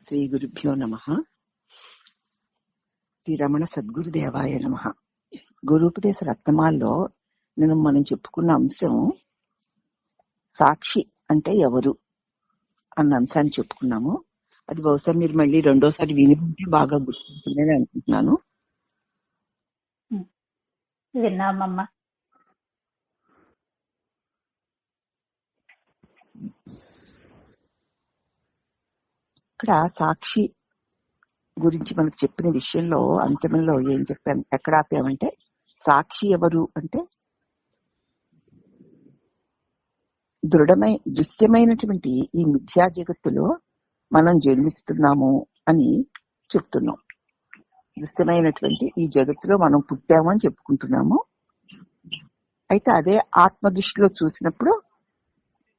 శ్రీ గురుభ్యో నమః. శ్రీ రమణ సద్గురుదేవాయ నమః. గురూపదేశ రత్నమాల్లో మనం చెప్పుకున్న అంశం సాక్షి అంటే ఎవరు అన్న అంశాన్ని చెప్పుకున్నాము. అది బహుశా మీరు మళ్ళీ రెండోసారి వినిపించి బాగా గుర్తుంటుందని అనుకుంటున్నాను. విన్నామమ్మా. ఇక్కడ సాక్షి గురించి మనకు చెప్పిన విషయంలో అంతిమంలో ఏం చెప్పాను, ఎక్కడ ఆపామంటే సాక్షి ఎవరు అంటే దృశ్యమైనటువంటి ఈ మిథ్యా జగత్తులో మనం జన్మిస్తున్నాము అని చెప్తున్నాం. దృశ్యమైనటువంటి ఈ జగత్తులో మనం పుట్టాము అని చెప్పుకుంటున్నాము. అయితే అదే ఆత్మ దృష్టిలో చూసినప్పుడు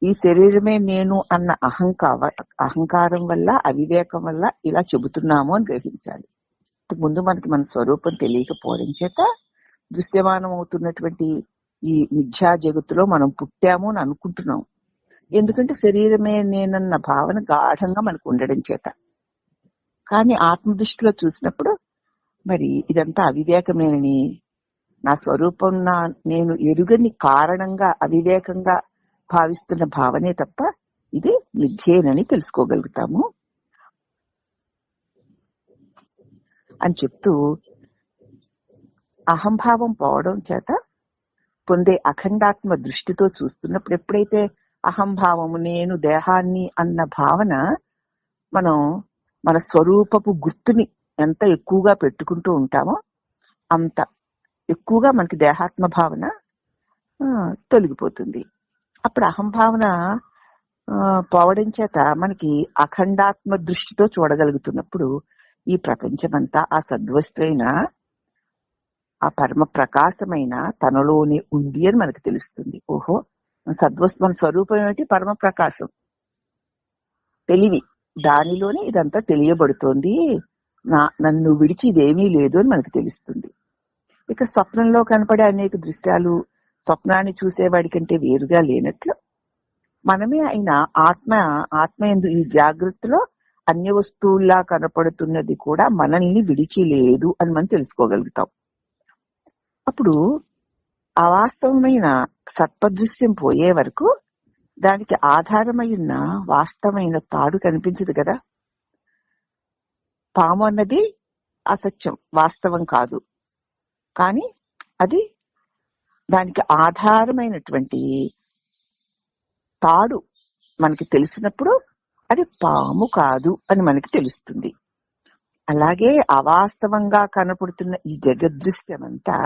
ఈ శరీరమే నేను అన్న అహంకారం వల్ల, అవివేకం వల్ల ఇలా చెబుతున్నాము అని గ్రహించాలి. ముందు మనకి మన స్వరూపం తెలియకపోవడం చేత దృశ్యమానం అవుతున్నటువంటి ఈ మిథ్యా జగత్తులో మనం పుట్టాము అని అనుకుంటున్నాం. ఎందుకంటే శరీరమే నేనన్న భావన గాఢంగా మనకు ఉండడం చేత. కానీ ఆత్మ దృష్టిలో చూసినప్పుడు మరి ఇదంతా అవివేకమేనని, నా స్వరూపం నేను ఎరుగని కారణంగా అవివేకంగా భావిస్తున్న భావనే తప్ప ఇది మిథ్యేనని తెలుసుకోగలుగుతాము అని చెప్తూ, అహంభావం పోవడం చేత పొందే అఖండాత్మ దృష్టితో చూస్తున్నప్పుడు ఎప్పుడైతే అహంభావము, నేను దేహాన్ని అన్న భావన మనం మన స్వరూపపు గుర్తుని ఎంత ఎక్కువగా పెట్టుకుంటూ ఉంటామో అంత ఎక్కువగా మనకి దేహాత్మ భావన తొలగిపోతుంది. అప్పుడు అహంభావన పోవడం చేత మనకి అఖండాత్మ దృష్టితో చూడగలుగుతున్నప్పుడు ఈ ప్రపంచమంతా ఆ సద్వస్తువైన ఆ పరమ ప్రకాశమైన తనలోనే ఉంది అని మనకు తెలుస్తుంది. ఓహో, సద్వస్తు మన స్వరూపం ఏమిటి? పరమ ప్రకాశం, తెలివి, దానిలోనే ఇదంతా తెలియబడుతోంది. నన్ను విడిచి ఇదేమీ లేదు అని మనకు తెలుస్తుంది. ఇక స్వప్నంలో కనపడే అనేక దృశ్యాలు స్వప్నాన్ని చూసేవాడి కంటే వేరుగా లేనట్లు మనమే అయిన ఆత్మ యందు ఈ జాగ్రత్తలో అన్య వస్తువుల్లా కనపడుతున్నది కూడా మనల్ని విడిచి లేదు అని మనం తెలుసుకోగలుగుతాం. అప్పుడు అవాస్తవమైన సర్పదృశ్యం పోయే వరకు దానికి ఆధారమైన వాస్తవమైన తాడు కనిపించదు కదా. పాము అన్నది అసత్యం, వాస్తవం కాదు. కానీ అది దానికి ఆధారమైనటువంటి తాడు మనకి తెలిసినప్పుడు అది పాము కాదు అని మనకి తెలుస్తుంది. అలాగే అవాస్తవంగా కనపడుతున్న ఈ జగదృశ్యమంతా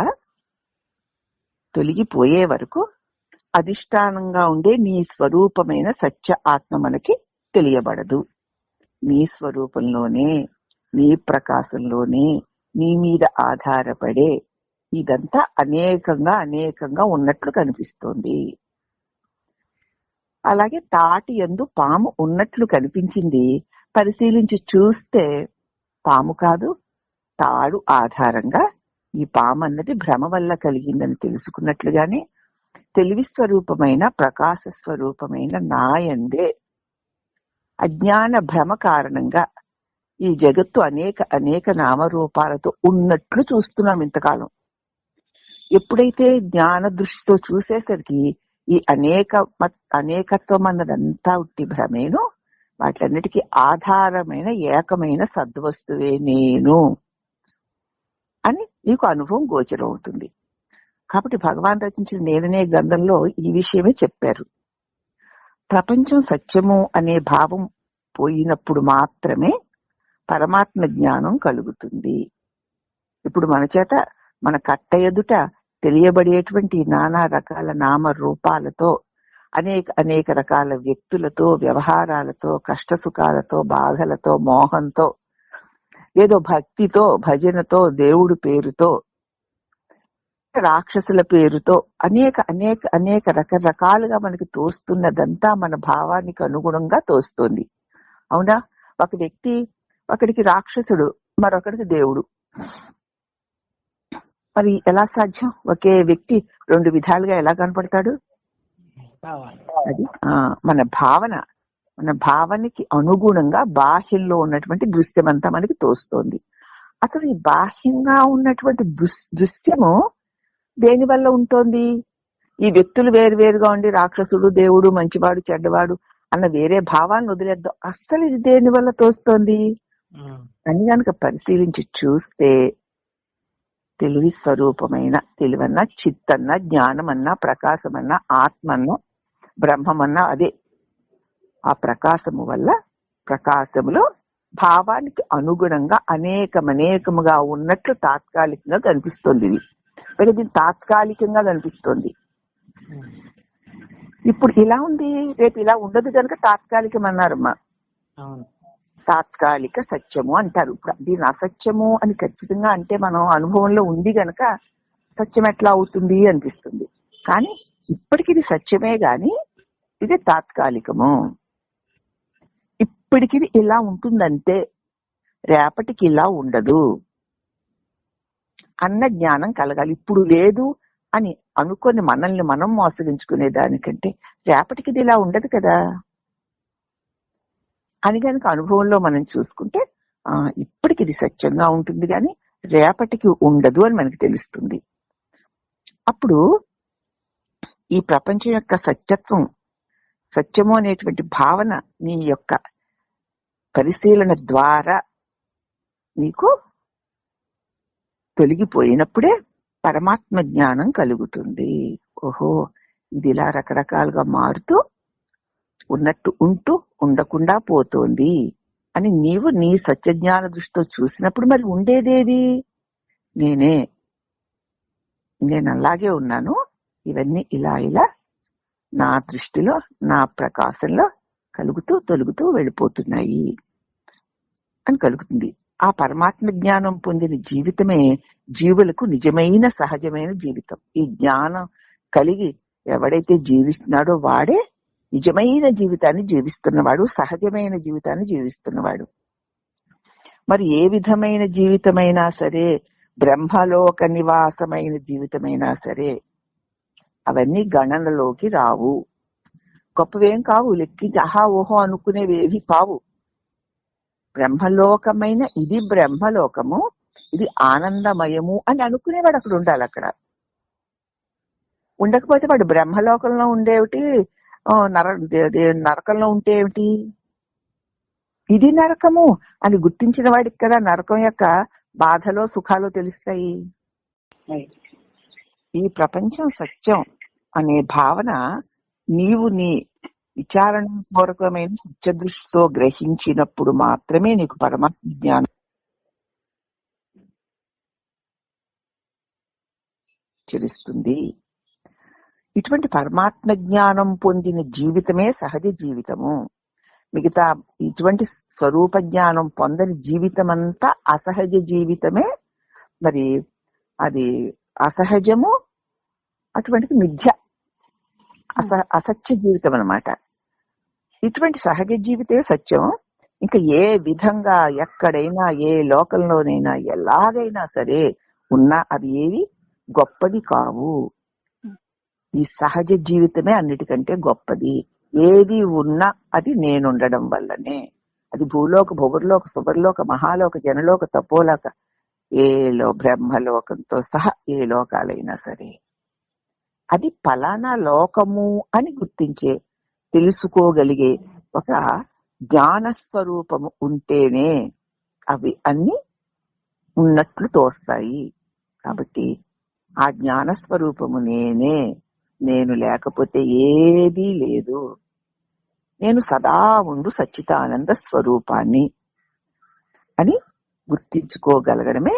తొలగిపోయే వరకు అధిష్టానంగా ఉండే నీ స్వరూపమైన సత్య ఆత్మ మనకి తెలియబడదు. నీ స్వరూపంలోనే, నీ ప్రకాశంలోనే, నీ మీద ఆధారపడే ఇదంతా అనేకంగా ఉన్నట్లు కనిపిస్తోంది. అలాగే తాటి యందు పాము ఉన్నట్లు కనిపించింది. పరిశీలించి చూస్తే పాము కాదు, తాడు ఆధారంగా ఈ పాము అన్నది భ్రమ వల్ల కలిగిందని తెలుసుకున్నట్లుగానే తెలివి స్వరూపమైన, ప్రకాశ స్వరూపమైన నాయందే అజ్ఞాన భ్రమ కారణంగా ఈ జగత్తు అనేక నామరూపాలతో ఉన్నట్లు చూస్తున్నాం ఇంతకాలం. ఎప్పుడైతే జ్ఞాన దృష్టితో చూసేసరికి ఈ అనేకత్వం అన్నదంతా ఉట్టి భ్రమేను, వాటిలన్నిటికీ ఆధారమైన ఏకమైన సద్వస్తువే నేను అని నీకు అనుభవం గోచరం అవుతుంది. కాబట్టి భగవాన్ రచించిన నేననే గ్రంథంలో ఈ విషయమే చెప్పారు. ప్రపంచం సత్యము అనే భావం పోయినప్పుడు మాత్రమే పరమాత్మ జ్ఞానం కలుగుతుంది. ఇప్పుడు మన చేత మన కట్ట ఎదుట తెలియబడేటువంటి నానా రకాల నామ రూపాలతో, అనేక రకాల వ్యక్తులతో, వ్యవహారాలతో, కష్ట సుఖాలతో, బాధలతో, మోహంతో, ఏదో భక్తితో, భజనతో, దేవుడి పేరుతో, రాక్షసుల పేరుతో అనేక రకరకాలుగా మనకి తోస్తున్నదంతా మన భావానికి అనుగుణంగా తోస్తుంది. అవునా? ఒకడికి రాక్షసుడు, మరొకడికి దేవుడు. మరి ఎలా సాధ్యం? ఒకే వ్యక్తి రెండు విధాలుగా ఎలా కనపడతాడు? అది మన భావన. మన భావనకి అనుగుణంగా బాహ్యంలో ఉన్నటువంటి దృశ్యమంతా మనకి తోస్తోంది. అసలు ఈ బాహ్యంగా ఉన్నటువంటి దృశ్యము దేని వల్ల ఉంటోంది? ఈ వ్యక్తులు వేరువేరుగా ఉండి రాక్షసుడు, దేవుడు, మంచివాడు, చెడ్డవాడు అన్న వేరే భావాన్ని వదిలేద్దాం. అస్సలు ఇది దేని వల్ల తోస్తోంది అని గనక పరిశీలించి చూస్తే తెలివి స్వరూపమైన తెలివన్నా, చిత్తన్నా, జ్ఞానమన్నా, ప్రకాశమన్నా, ఆత్మన్నా, బ్రహ్మమన్నా అదే. ఆ ప్రకాశము వల్ల ప్రకాశములో భావానికి అనుగుణంగా అనేకముగా ఉన్నట్లు తాత్కాలికంగా కనిపిస్తుంది. ఇది తాత్కాలికంగా కనిపిస్తుంది. ఇప్పుడు ఇలా ఉంది, రేపు ఇలా ఉండదు కనుక తాత్కాలికం అన్నారమ్మా. తాత్కాలిక సత్యము అంటారు. ఇప్పుడు దీని అసత్యము అని ఖచ్చితంగా అంటే మనం అనుభవంలో ఉంది గనక సత్యం ఎట్లా అవుతుంది అనిపిస్తుంది. కానీ ఇప్పటికి ఇది సత్యమే గాని ఇది తాత్కాలికము. ఇప్పటికి ఇలా ఉంటుందంటే రేపటికి ఇలా ఉండదు అన్న జ్ఞానం కలగాలి. ఇప్పుడు లేదు అని అనుకొని మనల్ని మనం మోసగించుకునే దానికంటే రేపటికి ఇది ఇలా ఉండదు కదా అని కనుక అనుభవంలో మనం చూసుకుంటే ఇప్పటికి ఇది సత్యంగా ఉంటుంది కానీ రేపటికి ఉండదు అని మనకి తెలుస్తుంది. అప్పుడు ఈ ప్రపంచం యొక్క సత్యము అనేటువంటి భావన నీ యొక్క పరిశీలన ద్వారా నీకు తొలగిపోయినప్పుడే పరమాత్మ జ్ఞానం కలుగుతుంది. ఓహో, ఇది ఇలా రకరకాలుగా మారుతూ ఉన్నట్టు ఉంటూ ఉండకుండా పోతోంది అని నీవు నీ సత్యజ్ఞాన దృష్టితో చూసినప్పుడు మరి ఉండేదేది? నేను అలాగే ఉన్నాను, ఇవన్నీ ఇలా ఇలా నా దృష్టిలో నా ప్రకాశంలో కలుగుతూ తొలుగుతూ వెళ్ళిపోతున్నాయి అని కలుగుతుంది. ఆ పరమాత్మ జ్ఞానం పొందిన జీవితమే జీవులకు నిజమైన సహజమైన జీవితం. ఈ జ్ఞానం కలిగి ఎవడైతే జీవిస్తున్నాడో వాడే నిజమైన జీవితాన్ని జీవిస్తున్నవాడు, సహజమైన జీవితాన్ని జీవిస్తున్నవాడు. మరి ఏ విధమైన జీవితమైనా సరే, బ్రహ్మలోక నివాసమైన జీవితమైనా సరే అవన్నీ గణనలోకి రావు. గొప్పవేం కావు, లెక్కించి ఆహా ఓహో అనుకునేవేవి కావు. బ్రహ్మలోకమైన ఇది బ్రహ్మలోకము, ఇది ఆనందమయము అని అనుకునేవాడు అక్కడ ఉండాలి. అక్కడ ఉండకపోతే వాడు బ్రహ్మలోకంలో ఉండేవిటి, నరకంలో ఉంటే ఏమిటి? ఇది నరకము అని గుర్తించిన వాడికి కదా నరకం యొక్క బాధలో సుఖాలు తెలుస్తాయి. ఈ ప్రపంచం సత్యం అనే భావన నీవు నీ విచారణ పూర్వకమైన సత్య దృష్టితో గ్రహించినప్పుడు మాత్రమే నీకు పరమాత్మ జ్ఞానం ఆచరిస్తుంది. ఇటువంటి పరమాత్మ జ్ఞానం పొందిన జీవితమే సహజ జీవితము. మిగతా ఇటువంటి స్వరూప జ్ఞానం పొందని జీవితం అంతా అసహజ జీవితమే. మరి అది అసహజము, అటువంటిది మిథ్య, అసత్య జీవితం అన్నమాట. ఇటువంటి సహజ జీవితే సత్యం. ఇంకా ఏ విధంగా ఎక్కడైనా ఏ లోకంలోనైనా ఎలాగైనా సరే ఉన్నా అవి ఏవి గొప్పది కావు. ఈ సహజ జీవితమే అన్నిటికంటే గొప్పది. ఏది ఉన్నా అది నేనుండడం వల్లనే. అది భూలోక, భువర్లోక, సువర్లోక, మహాలోక, జనలోక, తపోలోక, బ్రహ్మలోకంతో సహా ఏ లోకాలైనా సరే అది ఫలానా లోకము అని గుర్తించే తెలుసుకోగలిగే ఒక జ్ఞానస్వరూపము ఉంటేనే అవి అన్ని ఉన్నట్లు తోస్తాయి. కాబట్టి ఆ జ్ఞానస్వరూపము నేను లేకపోతే ఏదీ లేదు, నేను సదా ఉండు సచ్చిదానంద స్వరూపాన్ని అని గుర్తించుకోగలగడమే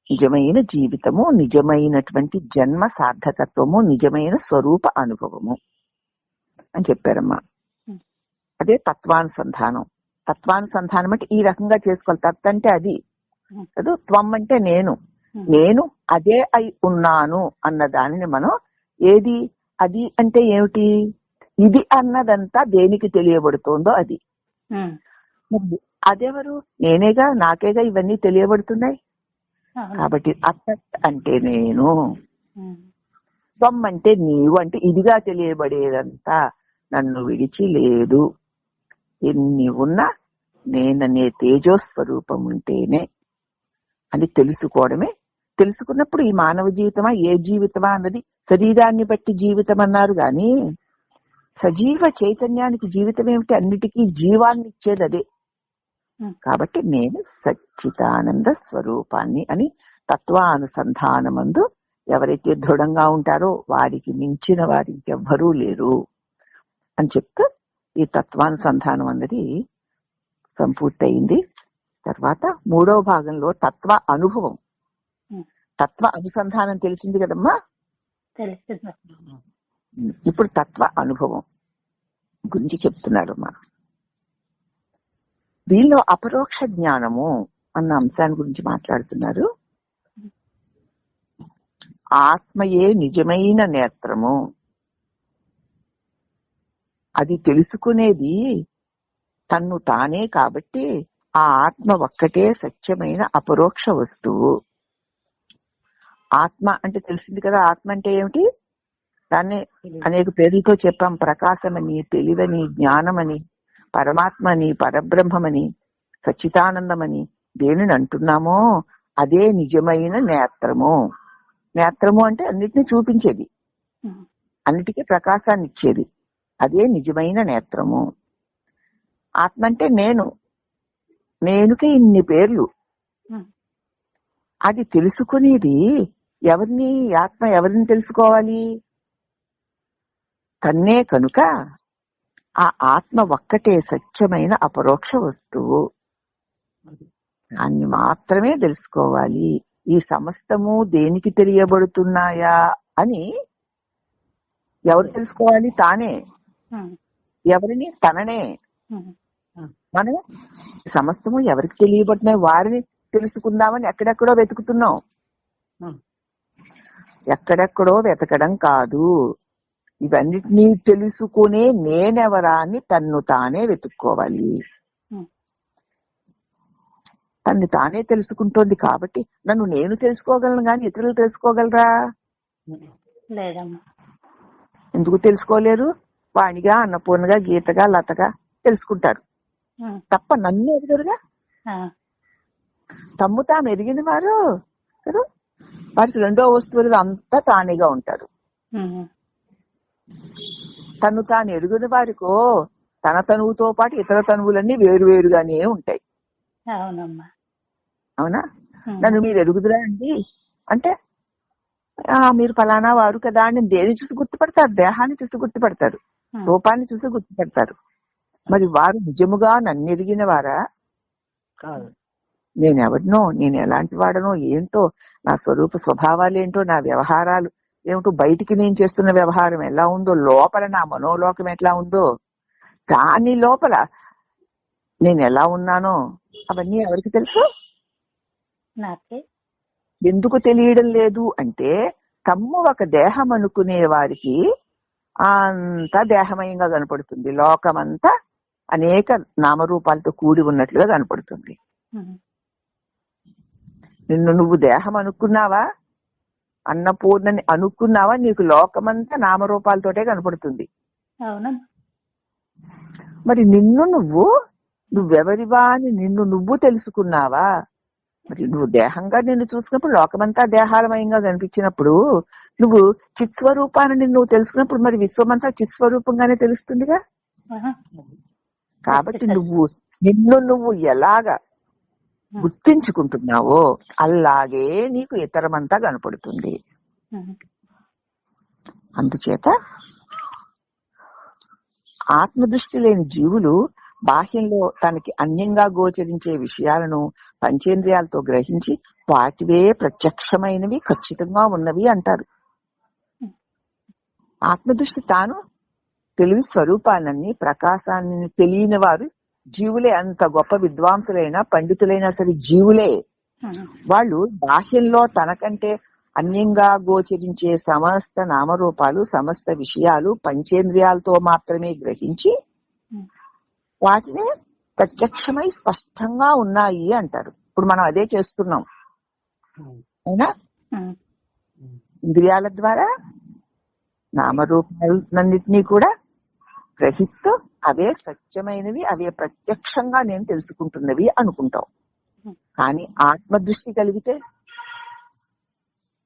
నిజమైన జీవితము, నిజమైనటువంటి జన్మ సార్థకత్వము, నిజమైన స్వరూప అనుభవము అని చెప్పారమ్మా. అదే తత్వానుసంధానం. తత్వానుసంధానం అంటే ఈ రకంగా చేసుకోవాలి. తత్ అంటే అది కదా, త్వం అంటే నేను అదే అయి ఉన్నాను అన్న దానిని మనం ఏది అది అంటే ఏమిటి? ఇది అన్నదంతా దేనికి తెలియబడుతోందో అది. అదెవరు? నేనేగా, నాకేగా ఇవన్నీ తెలియబడుతున్నాయి. కాబట్టి అతత్ అంటే నేను, స్వం అంటే నీవు, అంటే ఇదిగా తెలియబడేదంతా నన్ను విడిచి లేదు. ఎన్ని ఉన్నా నేననే తేజోస్వరూపం ఉంటేనే అని తెలుసుకోవడమే. తెలుసుకున్నప్పుడు ఈ మానవ జీవితమా ఏ జీవితమా అన్నది శరీరాన్ని బట్టి జీవితం అన్నారు గాని సజీవ చైతన్యానికి జీవితం ఏమిటి? అన్నిటికీ జీవాన్ని ఇచ్చేది అదే. కాబట్టి నేను సచ్చిదానంద స్వరూపాన్ని అని తత్వానుసంధానమందు ఎవరైతే దృఢంగా ఉంటారో వారికి మించిన వారి ఎవ్వరూ లేరు అని చెప్తూ ఈ తత్వానుసంధానం అన్నది సంపూర్తయింది. తర్వాత మూడవ భాగంలో తత్వ అనుభవం, తత్వ అనుసంధానం తెలిసింది కదమ్మా. ఇప్పుడు తత్వ అనుభవం గురించి చెప్తున్నారమ్మా. దీనిలో అపరోక్ష జ్ఞానము అన్న అంశాన్ని గురించి మాట్లాడుతున్నారు. ఆత్మయే నిజమైన నేత్రము. అది తెలుసుకునేది తన్ను తానే కాబట్టి ఆ ఆత్మ ఒక్కటే సత్యమైన అపరోక్ష వస్తువు. ఆత్మ అంటే తెలిసింది కదా. ఆత్మ అంటే ఏమిటి? దాన్ని అనేక పేర్లతో చెప్పాం. ప్రకాశమని, తెలివని, జ్ఞానమని, పరమాత్మని, పరబ్రహ్మమని, సచ్చిదానందమని దేనిని అంటున్నామో అదే నిజమైన నేత్రము. నేత్రము అంటే అన్నిటినీ చూపించేది, అన్నిటికీ ప్రకాశాన్ని ఇచ్చేది. అదే నిజమైన నేత్రము. ఆత్మ అంటే నేను, నేనుకే ఇన్ని పేర్లు. అది తెలుసుకునేది ఎవరిని? ఆత్మ ఎవరిని తెలుసుకోవాలి? తన్నే కనుక ఆ ఆత్మ ఒక్కటే సత్యమైన అపరోక్ష వస్తువు. దాన్ని మాత్రమే తెలుసుకోవాలి. ఈ సమస్తము దేనికి తెలియబడుతున్నాయా అని ఎవరు తెలుసుకోవాలి? తానే. ఎవరిని? తననే. మనం సమస్తము ఎవరికి తెలియబడుతున్నాయి వారిని తెలుసుకుందామని ఎక్కడెక్కడో వెతుకుతున్నాం. ఎక్కడెక్కడో వెతకడం కాదు. ఇవన్నిటినీ తెలుసుకునే నేనెవరా అని తన్ను తానే వెతుక్కోవాలి. తన్ని తానే తెలుసుకుంటోంది కాబట్టి నన్ను నేను తెలుసుకోగలను గాని ఇతరులు తెలుసుకోగలరా? ఎందుకు తెలుసుకోలేరు? వాణిగా, అన్నపూర్ణగా, గీతగా, లతగా తెలుసుకుంటారు తప్ప నన్ను ఎదురుగా. తమ్ము తాము ఎరిగిన వారు కదా, వారికి రెండో వస్తువులు అంతా తానేగా ఉంటారు. తను తాను ఎరుగుని వారికో తన తనువుతో పాటు ఇతర తనువులన్నీ వేరువేరుగానే ఉంటాయి. అవునా? నన్ను మీరు ఎరుగుదురా అండి అంటే మీరు ఫలానా వారు కదా అని దేని చూసి గుర్తుపడతారు? దేహాన్ని చూసి గుర్తుపడతారు, రూపాన్ని చూసి గుర్తుపడతారు. మరి వారు నిజముగా నన్ను ఎరిగిన వారా? నేనెవరినో, నేను ఎలాంటి వాడనో, ఏంటో నా స్వరూప స్వభావాలేంటో, నా వ్యవహారాలు ఏమిటో, బయటికి నేను చేస్తున్న వ్యవహారం ఎలా ఉందో, లోపల నా మనోలోకం ఎట్లా ఉందో, దాని లోపల నేను ఎలా ఉన్నానో అవన్నీ ఎవరికి తెలుసు? ఎందుకు తెలియడం లేదు అంటే తమ్ము ఒక దేహం అనుకునే వారికి అంతా దేహమయంగా కనపడుతుంది. లోకమంతా అనేక నామరూపాలతో కూడి ఉన్నట్లుగా కనపడుతుంది. నిన్ను నువ్వు దేహం అనుకున్నావా, అన్నపూర్ణని అనుకున్నావా, నీకు లోకమంతా నామరూపాలతోటే కనపడుతుంది. మరి నిన్ను నువ్వెవరివా అని నిన్ను నువ్వు తెలుసుకున్నావా? మరి నువ్వు దేహంగా నిన్ను చూసినప్పుడు లోకమంతా దేహాలమయంగా కనిపించినప్పుడు నువ్వు చిత్స్వరూపాన్ని నువ్వు తెలుసుకున్నప్పుడు మరి విశ్వమంతా చిత్స్వరూపంగానే తెలుస్తుందిగా. కాబట్టి నిన్ను నువ్వు ఎలాగా గుర్తించుకుంటున్నావో అలాగే నీకు ఇతరమంతా కనపడుతుంది. అందుచేత ఆత్మదృష్టి లేని జీవులు బాహ్యంలో తనకి అన్యంగా గోచరించే విషయాలను పంచేంద్రియాలతో గ్రహించి వాటివే ప్రత్యక్షమైనవి, ఖచ్చితంగా ఉన్నవి అంటారు. ఆత్మదృష్టి తాను తెలివి స్వరూపాలన్నీ, ప్రకాశాన్ని తెలియని వారు జీవులే. అంత గొప్ప విద్వాంసులైనా పండితులైనా సరే జీవులే. వాళ్ళు బాహ్యంలో తనకంటే అన్యంగా గోచరించే సమస్త నామరూపాలు, సమస్త విషయాలు పంచేంద్రియాలతో మాత్రమే గ్రహించి వాటిని ప్రత్యక్షమై స్పష్టంగా ఉన్నాయి అంటారు. ఇప్పుడు మనం అదే చేస్తున్నాం, అవునా? ఇంద్రియాల ద్వారా నామరూపాలన్నిటినీ కూడా గ్రహిస్తూ అవే సత్యమైనవి, అవే ప్రత్యక్షంగా నేను తెలుసుకుంటున్నవి అనుకుంటావు. కానీ ఆత్మదృష్టి కలిగితే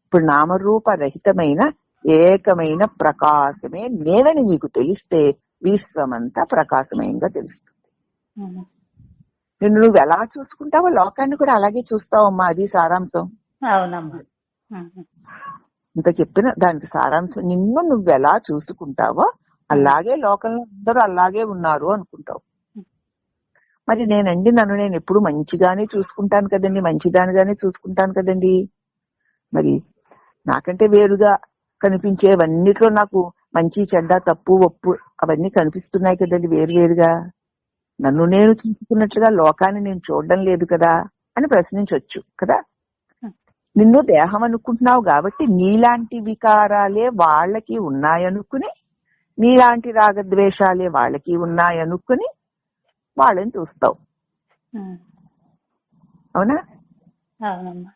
ఇప్పుడు నామరూప రహితమైన ఏకమైన ప్రకాశమే నేనని నీకు తెలిస్తే విశ్వమంతా ప్రకాశమయంగా తెలుస్తుంది. నిన్ను నువ్వు ఎలా చూసుకుంటావో లోకాన్ని కూడా అలాగే చూస్తావమ్మా. అది సారాంశం. అవునమ్మా. ఇంత చెప్పిన దానికి సారాంశం, నిన్ను నువ్వెలా చూసుకుంటావో అలాగే లోకంలో అందరూ అలాగే ఉన్నారు అనుకుంటావు. మరి నేనండి నన్ను నేను ఎప్పుడు మంచిగానే చూసుకుంటాను కదండి, మంచిదానిగానే చూసుకుంటాను కదండి. మరి నాకంటే వేరుగా కనిపించేవన్నిట్లో నాకు మంచి చెడ్డ తప్పు ఒప్పు అవన్నీ కనిపిస్తున్నాయి కదండి వేరువేరుగా. నన్ను నేను చూసుకున్నట్లుగా లోకాన్ని నేను చూడడం లేదు కదా అని ప్రశ్నించవచ్చు కదా. నిన్ను దేహం అనుకుంటున్నావు కాబట్టి నీలాంటి వికారాలే వాళ్ళకి ఉన్నాయనుకుని, నీలాంటి రాగద్వేషాలే వాళ్ళకి ఉన్నాయనుకుని వాళ్ళని చూస్తావు. అవునా? అవునమ్మా.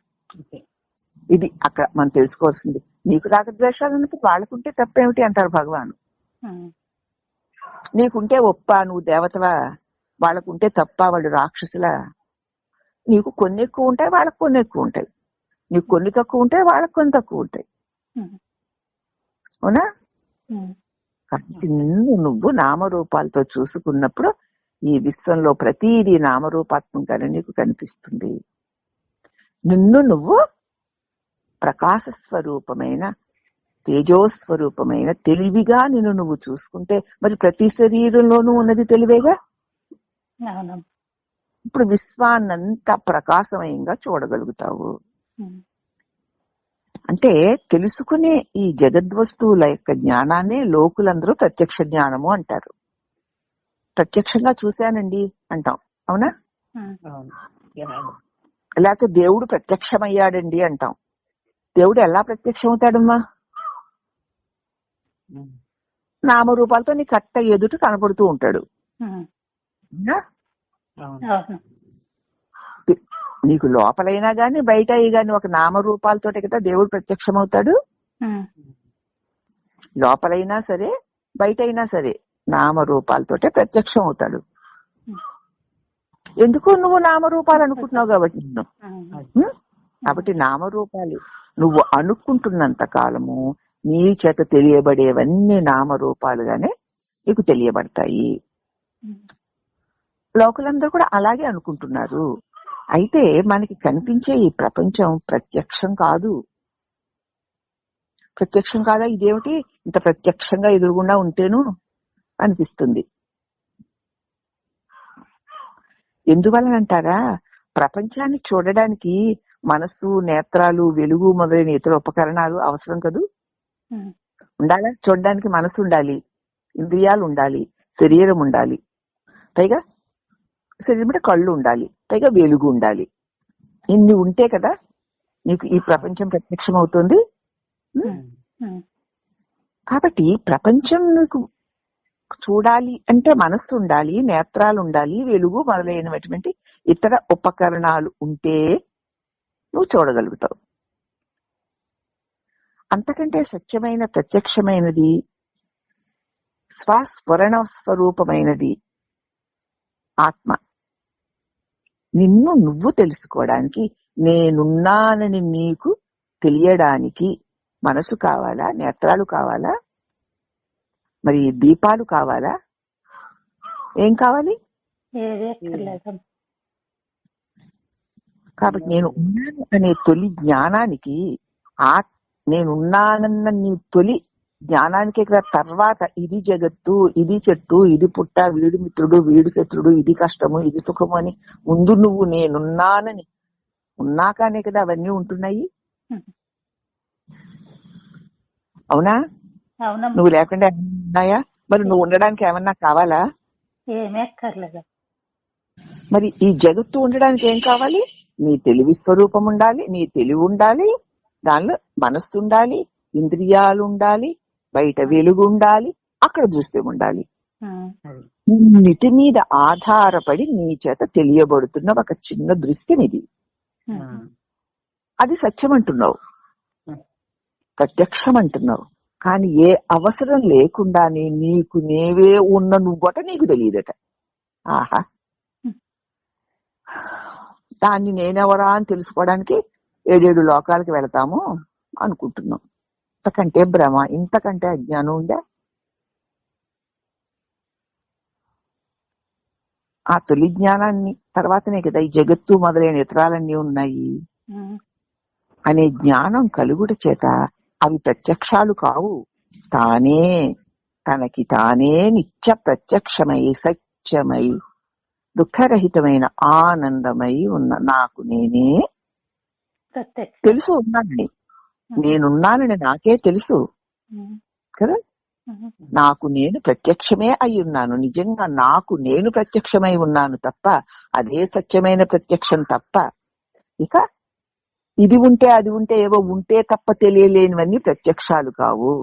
ఇది అక్కడ మనం తెలుసుకోవాల్సింది. నీకు రాగద్వేషాలు ఉన్నప్పుడు వాళ్ళకుంటే తప్పేమిటి అంటారు భగవాను. నీకుంటే ఒప్ప, నువ్వు దేవతవా, వాళ్ళకుంటే తప్ప, వాళ్ళు రాక్షసులా. నీకు కొన్ని ఎక్కువ ఉంటాయి, వాళ్ళకు కొన్ని ఎక్కువ ఉంటాయి. నీకు కొన్ని తక్కువ ఉంటాయి, వాళ్ళకు కొన్ని తక్కువ ఉంటాయి. అవునా? కాబట్టి నిన్ను నువ్వు నామరూపాలతో చూసుకున్నప్పుడు ఈ విశ్వంలో ప్రతిదీ నామరూపాత్మకంగానే నీకు కనిపిస్తుంది. నిన్ను నువ్వు ప్రకాశ స్వరూపమైన తేజోస్వరూపమైన తెలివిగా నిన్ను నువ్వు చూసుకుంటే మరి ప్రతి శరీరంలోనూ ఉన్నది తెలివేగా. ఇప్పుడు విశ్వాన్నంతా ప్రకాశమయంగా చూడగలుగుతావు. అంటే తెలుసుకునే ఈ జగద్వస్తువుల యొక్క జ్ఞానాన్నే లోకులందరూ ప్రత్యక్ష జ్ఞానము అంటారు. ప్రత్యక్షంగా చూశానండి అంటాం. అవునా? లేకపోతే దేవుడు ప్రత్యక్షమయ్యాడండి అంటాం. దేవుడు ఎలా ప్రత్యక్షం అవుతాడమ్మా? నామరూపాలతో నీ కట్ట ఎదుట కనపడుతూ ఉంటాడు. నీకు లోపలైనా గాని బయట గాని ఒక నామరూపాలతోటే కదా దేవుడు ప్రత్యక్షమవుతాడు. లోపలైనా సరే బయట అయినా సరే నామరూపాలతోటే ప్రత్యక్షం అవుతాడు. ఎందుకు? నువ్వు నామరూపాలు అనుకుంటున్నావు కాబట్టి. కాబట్టి నామరూపాలు నువ్వు అనుకుంటున్నంత కాలము నీ చేత తెలియబడేవన్నీ నామరూపాలుగానే నీకు తెలియబడతాయి. లోకులందరూ కూడా అలాగే అనుకుంటున్నారు. అయితే మనకి కనిపించే ఈ ప్రపంచం ప్రత్యక్షం కాదు. ప్రత్యక్షం కాదా? ఇదేమిటి ఇంత ప్రత్యక్షంగా ఎదురుగుండా ఉంటేను అనిపిస్తుంది. ఎందువలనంటారా? ప్రపంచాన్ని చూడడానికి మనస్సు, నేత్రాలు, వెలుగు మొదలైన ఇతర ఉపకరణాలు అవసరం కదూ. ఉండాలా? చూడడానికి మనసు ఉండాలి, ఇంద్రియాలు ఉండాలి, శరీరం ఉండాలి, పైగా శరీరం అంటే కళ్ళు ఉండాలి, పైగా వెలుగు ఉండాలి. ఇన్ని ఉంటే కదా నీకు ఈ ప్రపంచం ప్రత్యక్షం అవుతుంది. కాబట్టి ప్రపంచం నీకు చూడాలి అంటే మనస్సు ఉండాలి, నేత్రాలు ఉండాలి, వెలుగు మొదలైనటువంటి ఇతర ఉపకరణాలు ఉంటే నువ్వు చూడగలుగుతావు. అంతకంటే సత్యమైన ప్రత్యక్షమైనది, స్వస్ఫురణ స్వరూపమైనది ఆత్మ. నిన్ను నువ్వు తెలుసుకోవడానికి, నేనున్నానని నీకు తెలియడానికి మనసు కావాలా? నేత్రాలు కావాలా? మరి దీపాలు కావాలా? ఏం కావాలి? కాబట్టి నేను ఉన్నాను అనే తొలి జ్ఞానానికి, నేనున్నానన్న నీ తొలి జ్ఞానానికే కదా తర్వాత ఇది జగత్తు, ఇది చెట్టు, ఇది పుట్ట, వీడు మిత్రుడు, వీడు శత్రుడు, ఇది కష్టము, ఇది సుఖము అని ముందు నువ్వు నేనున్నానని ఉన్నాకనే కదా అవన్నీ ఉంటున్నాయి. అవునా? నువ్వు లేకుండా ఉన్నాయా? మరి నువ్వు ఉండడానికి ఏమన్నా కావాలా? మరి ఈ జగత్తు ఉండడానికి ఏం కావాలి? నీ తెలివి స్వరూపం ఉండాలి, నీ తెలివి ఉండాలి, దానిలో మనస్సు ఉండాలి, ఇంద్రియాలు ఉండాలి, బయట వెలుగు ఉండాలి, అక్కడ దృశ్యం ఉండాలి. ఇన్నిటి మీద ఆధారపడి నీ చేత తెలియబడుతున్న ఒక చిన్న దృశ్యం ఇది. అది సత్యం అంటున్నావు, ప్రత్యక్షం అంటున్నావు. కానీ ఏ అవసరం లేకుండానే నీకు నేవే ఉన్న నువ్వట నీకు తెలియదట. ఆహా, దాన్ని నేనెవరా అని తెలుసుకోవడానికి 7 లోకాలకు వెళతాము అనుకుంటున్నాం. ఇంతకంటే భ్రమ, ఇంతకంటే అజ్ఞానం ఉందా? ఆ తొలి జ్ఞానాన్ని తర్వాతనే కదా ఈ జగత్తు మొదలైన ఇతరాలన్నీ ఉన్నాయి అనే జ్ఞానం కలుగుట చేత అవి ప్రత్యక్షాలు కావు. తానే తనకి తానే నిత్య ప్రత్యక్షమై సత్యమై దుఃఖరహితమైన ఆనందమై ఉన్న నాకు నేనే తెలుసు ఉన్నానని, నేనున్నానని నాకే తెలుసు కదా. నాకు నేను ప్రత్యక్షమే అయి ఉన్నాను. నిజంగా నాకు నేను ప్రత్యక్షమై ఉన్నాను తప్ప, అదే సత్యమైన ప్రత్యక్షం తప్ప, ఇక ఇది ఉంటే అది ఉంటే ఏవో ఉంటే తప్ప తెలియలేనివన్నీ ప్రత్యక్షాలు కావు.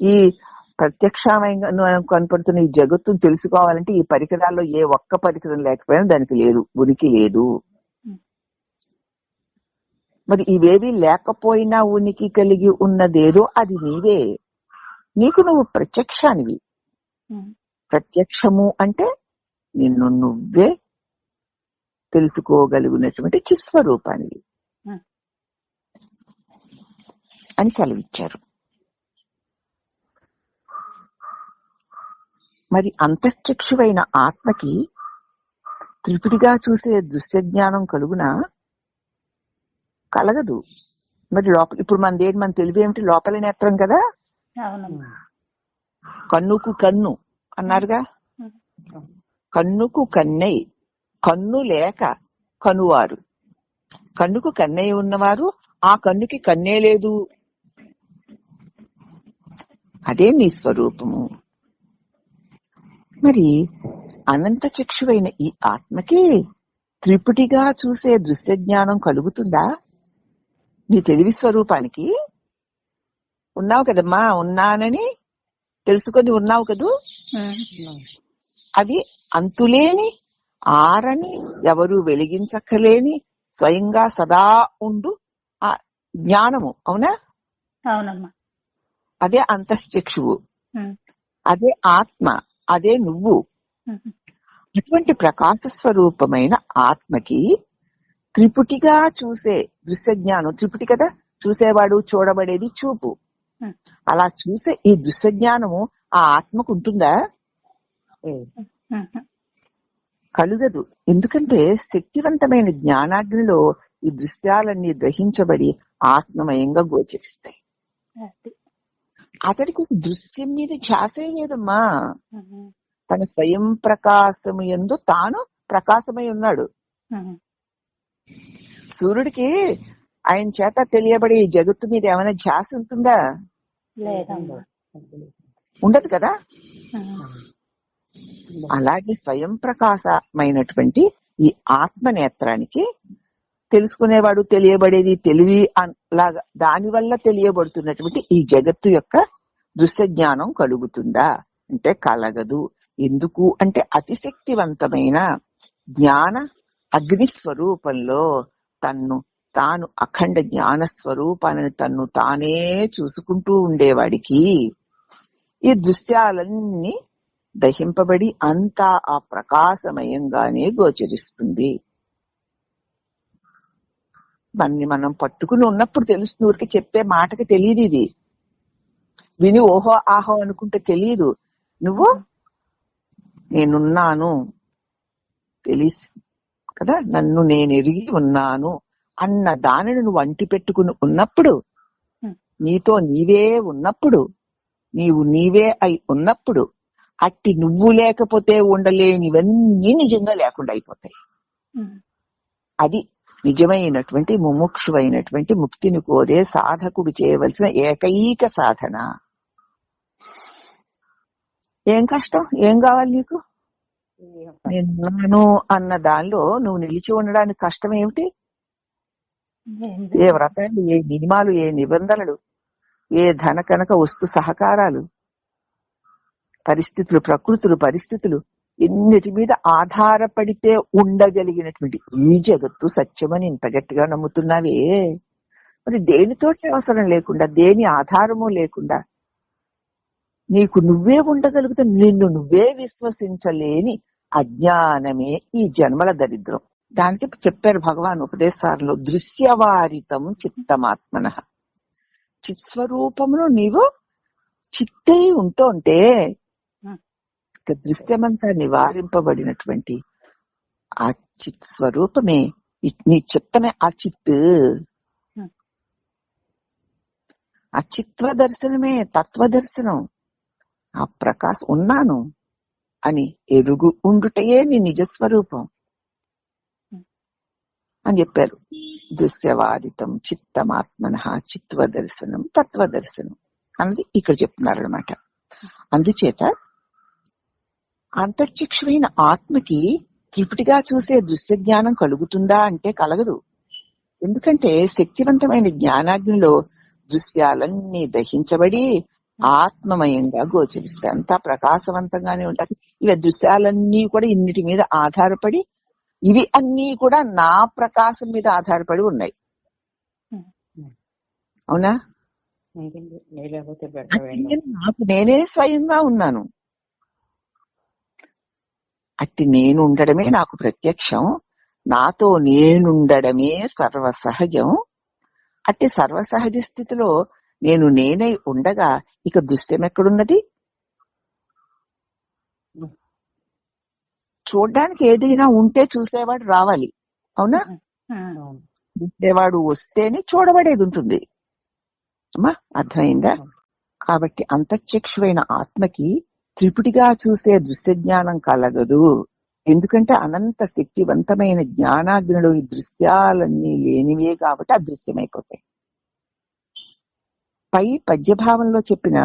ఈ ప్రత్యక్షమైన కనపడుతున్న ఈ జగత్తును తెలుసుకోవాలంటే ఈ పరికరాల్లో ఏ ఒక్క పరికరం లేకపోయినా దానికి లేదు, ఉనికి లేదు. మరి ఇవేవి లేకపోయినా ఉనికి కలిగి ఉన్నదేదో అది నీవే. నీకు నువ్వు ప్రత్యక్షానివి. ప్రత్యక్షము అంటే నిన్ను నువ్వే తెలుసుకోగలిగినటువంటి చిస్వరూపానివి అని సెలవిచ్చారు. మరి అంతఃచక్షువైన ఆత్మకి త్రిపుడిగా చూసే దృశ్య జ్ఞానం కలగదు. మరి లోపల ఇప్పుడు మన తెలివి ఏమిటి? లోపల నేత్రం కదా. కన్నుకు కన్ను అన్నారుగా, కన్నుకు కన్నై, కన్ను లేక కనువారు. కన్నుకు కన్నై ఉన్నవారు ఆ కన్నుకి కన్నే లేదు. అదే నీ స్వరూపము. మరి అనంత చక్షువైన ఈ ఆత్మకి త్రిపుటిగా చూసే దృశ్య జ్ఞానం కలుగుతుందా? నీ తెలివి స్వరూపానికి ఉన్నావు కదమ్మా, ఉన్నానని తెలుసుకొని ఉన్నావు కదూ. అది అంతులేని, ఆరని, ఎవరు వెలిగించక్కలేని, స్వయంగా సదా ఉండు ఆ జ్ఞానము. అవునా? అవునమ్మా. అదే అంతశ్చక్షువు, అదే ఆత్మ, అదే నువ్వు. అటువంటి ప్రకాశ స్వరూపమైన ఆత్మకి త్రిపుటిగా చూసే దృశ్య జ్ఞానం, త్రిపుటి కదా, చూసేవాడు, చూడబడేది చూపు. అలా చూసే ఈ దృశ్య జ్ఞానము ఆ ఆత్మకు ఉంటుందా? కలుగదు. ఎందుకంటే శక్తివంతమైన జ్ఞానాగ్నిలో ఈ దృశ్యాలన్నీ గ్రహించబడి ఆత్మమయంగా గోచరిస్తాయి. అతడికి దృశ్యం మీద ధ్యాసే లేదమ్మా. తన స్వయం ప్రకాశము యందు తాను ప్రకాశమై ఉన్నాడు. సూర్యుడికి ఆయన చేత తెలియబడి ఈ జగత్తు మీద ఏమైనా ధ్యాస ఉంటుందా? ఉండదు కదా. అలాగే స్వయం ప్రకాశమైనటువంటి ఈ ఆత్మ నేత్రానికి తెలుసుకునేవాడు, తెలియబడేది, తెలివి లాగా దానివల్ల తెలియబడుతున్నటువంటి ఈ జగత్తు యొక్క దృశ్య జ్ఞానం కలుగుతుందా అంటే కలగదు. ఎందుకు అంటే అతిశక్తివంతమైన జ్ఞాన అగ్ని స్వరూపంలో తాను అఖండ జ్ఞాన స్వరూపాన్ని తన్ను తానే చూసుకుంటూ ఉండేవాడికి ఈ దృశ్యాలన్నీ దహింపబడి అంతా ఆ ప్రకాశమయంగానే గోచరిస్తుంది. దాన్ని మనం పట్టుకుని ఉన్నప్పుడు తెలుస్తుంది. ఊరికి చెప్పే మాటకి తెలియదు. ఇది విని ఓహో ఆహో అనుకుంటే తెలియదు. నువ్వు నేనున్నాను తెలుసు కదా, నన్ను నేను ఎరిగి ఉన్నాను అన్న దానిని నువ్వు అంటి పెట్టుకుని ఉన్నప్పుడు, నీతో నీవే ఉన్నప్పుడు, నీవు నీవే అయి ఉన్నప్పుడు, అట్టి నువ్వు లేకపోతే ఉండలేనివన్నీ నిజంగా లేకుండా అయిపోతాయి. అది నిజమైనటువంటి ముముక్షువైనటువంటి ముక్తిని కోరే సాధకుడు చేయవలసిన ఏకైక సాధన. ఏం కష్టం? ఏం కావాలి నీకు? నేనున్నాను అన్న దానిలో నువ్వు నిలిచి ఉండడానికి కష్టం ఏమిటి? ఏ వ్రతాలు, ఏ నియమాలు, ఏ నిబంధనలు, ఏ ధన కనక వస్తు సహకారాలు, పరిస్థితులు, ప్రకృతులు, పరిస్థితులు, ఎన్నిటి మీద ఆధారపడితే ఉండగలిగినటువంటి ఈ జగత్తు సత్యమని ఇంత గట్టిగా నమ్ముతున్నావే, మరి దేనితోటి అవసరం లేకుండా, దేని ఆధారము లేకుండా నీకు నువ్వే ఉండగలిగితే నిన్ను నువ్వే విశ్వసించలేని అజ్ఞానమే ఈ జన్మల దరిద్రం. దానికి చెప్పారు భగవాన్ ఉపదేశాలలో, దృశ్యవారితం చిత్తమాత్మన. చిత్స్వరూపమును నీవు చిత్తై ఉంటుంటే దృశ్యమంతా నివారింపబడినటువంటి ఆ చిత్ స్వరూపమే, నీ చిత్తమే ఆ చిత్తు. ఆ చిత్వ దర్శనమే తత్వదర్శనం. ఆ ప్రకాశం ఉన్నాను అని ఎరుగు ఉండుటయే నీ నిజస్వరూపం అని చెప్పారు. దృశ్యవాదితం చిత్తమాత్మన చిత్వ దర్శనం తత్వదర్శనం అన్నది ఇక్కడ చెప్తున్నారు అనమాట. అందుచేత అంతర్చక్షువైన ఆత్మకి త్రిపుటిగా చూసే దృశ్య జ్ఞానం కలుగుతుందా అంటే కలగదు. ఎందుకంటే శక్తివంతమైన జ్ఞానాగ్నిలో దృశ్యాలన్నీ దహించబడి ఆత్మమయంగా గోచరిస్తాయి. అంతా ప్రకాశవంతంగానే ఉంటాయి. ఇవి దృశ్యాలన్నీ కూడా ఇన్నిటి మీద ఆధారపడి, ఇవి అన్నీ కూడా నా ప్రకాశం మీద ఆధారపడి ఉన్నాయి. అవునా? నాకు నేనే స్వయంగా ఉన్నాను. అట్టి నేను ఉండడమే నాకు ప్రత్యక్షం. నాతో నేనుండడమే సర్వసహజం. అట్టి సర్వసహజ స్థితిలో నేను నేనై ఉండగా ఇక దృశ్యం ఎక్కడున్నది? చూడ్డానికి ఏదైనా ఉంటే చూసేవాడు రావాలి. అవునా? చూసేవాడు వస్తేనే చూడబడేది ఉంటుంది. అమ్మా, అర్థమైందా? కాబట్టి అంతఃచక్షువైన ఆత్మకి త్రిపుటిగా చూసే దృశ్య జ్ఞానం కలగదు. ఎందుకంటే అనంత శక్తివంతమైన జ్ఞానాగ్నిలో ఈ దృశ్యాలన్నీ లేనివే కాబట్టి అదృశ్యమైపోతాయి. పై పద్యభావంలో చెప్పిన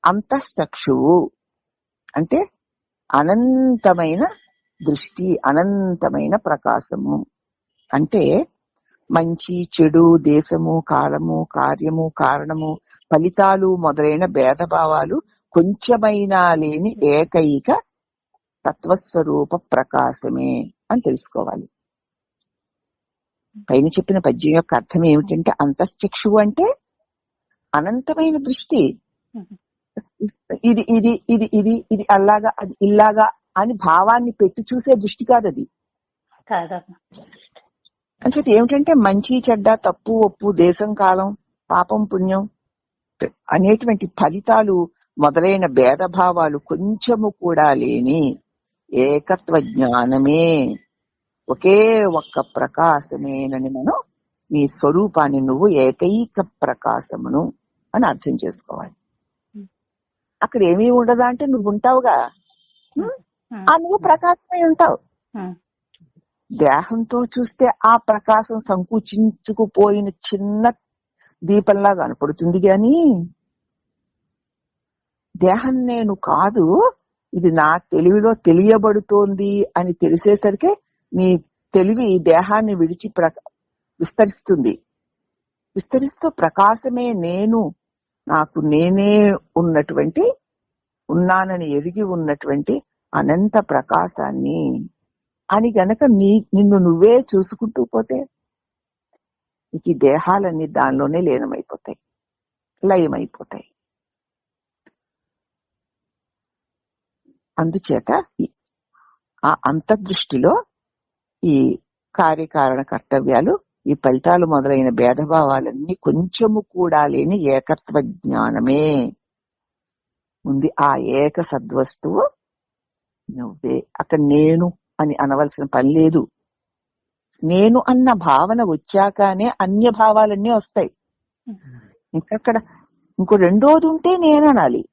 అంతఃచక్షువు అంటే అనంతమైన దృష్టి, అనంతమైన ప్రకాశము. అంటే మంచి చెడు, దేశము, కాలము, కార్యము, కారణము, ఫలితాలు మొదలైన భేదభావాలు కొంచెమైనా లేని ఏకైక తత్వస్వరూప ప్రకాశమే అని తెలుసుకోవాలి. పైన చెప్పిన పద్యం యొక్క అర్థం ఏమిటంటే, అంతఃచక్షువు అంటే అనంతమైన దృష్టి. ఇది ఇది ఇది ఇది ఇది అలాగా అది ఇల్లాగా అని భావాన్ని పెట్టి చూసే దృష్టి కాదు అది. అంటే ఏమిటంటే మంచి చెడ్డ, తప్పు ఒప్పు, దేశం కాలం, పాపం పుణ్యం అనేటువంటి ఫలితాలు మొదలైన భేదభావాలు కొంచెము కూడా లేని ఏకత్వ జ్ఞానమే, ఒకే ఒక్క ప్రకాశమేనని మనం నీ స్వరూపాన్ని నువ్వు ఏకైక ప్రకాశమును అని అర్థం చేసుకోవాలి. అక్కడ ఏమీ ఉండదా అంటే నువ్వు ఉంటావుగా, నువ్వు ప్రకాశమై ఉంటావు. దేహంతో చూస్తే ఆ ప్రకాశం సంకుచించుకుపోయిన చిన్న దీపంలా కనపడుతుంది గాని దేహం నేను కాదు, ఇది నా తెలివిలో తెలియబడుతోంది అని తెలిసేసరికి నీ తెలివి దేహాన్ని విడిచి విస్తరిస్తుంది. విస్తరిస్తూ ప్రకాశమే నేను, నాకు నేనే ఉన్నటువంటి, ఉన్నానని ఎరిగి ఉన్నటువంటి అనంత ప్రకాశాన్ని అని గనక నిన్ను నువ్వే చూసుకుంటూ పోతే ఈ దేహాలన్నీ దానిలోనే లీనమైపోతాయి, లయమైపోతాయి. అందుచేత ఆ అంతర్దృష్టిలో ఈ కార్యకారణ కర్తవ్యాలు, ఈ ఫలితాలు మొదలైన భేదభావాలన్నీ కొంచెము కూడా లేని ఏకత్వ జ్ఞానమే ఉంది. ఆ ఏక సద్వస్తువు నువ్వే. అక్కడ నేను అని అనవలసిన పని లేదు. నేను అన్న భావన వచ్చాకనే అన్య భావాలన్నీ వస్తాయి. ఇంకక్కడ ఇంకో రెండోది ఉంటే నేను అనాలి.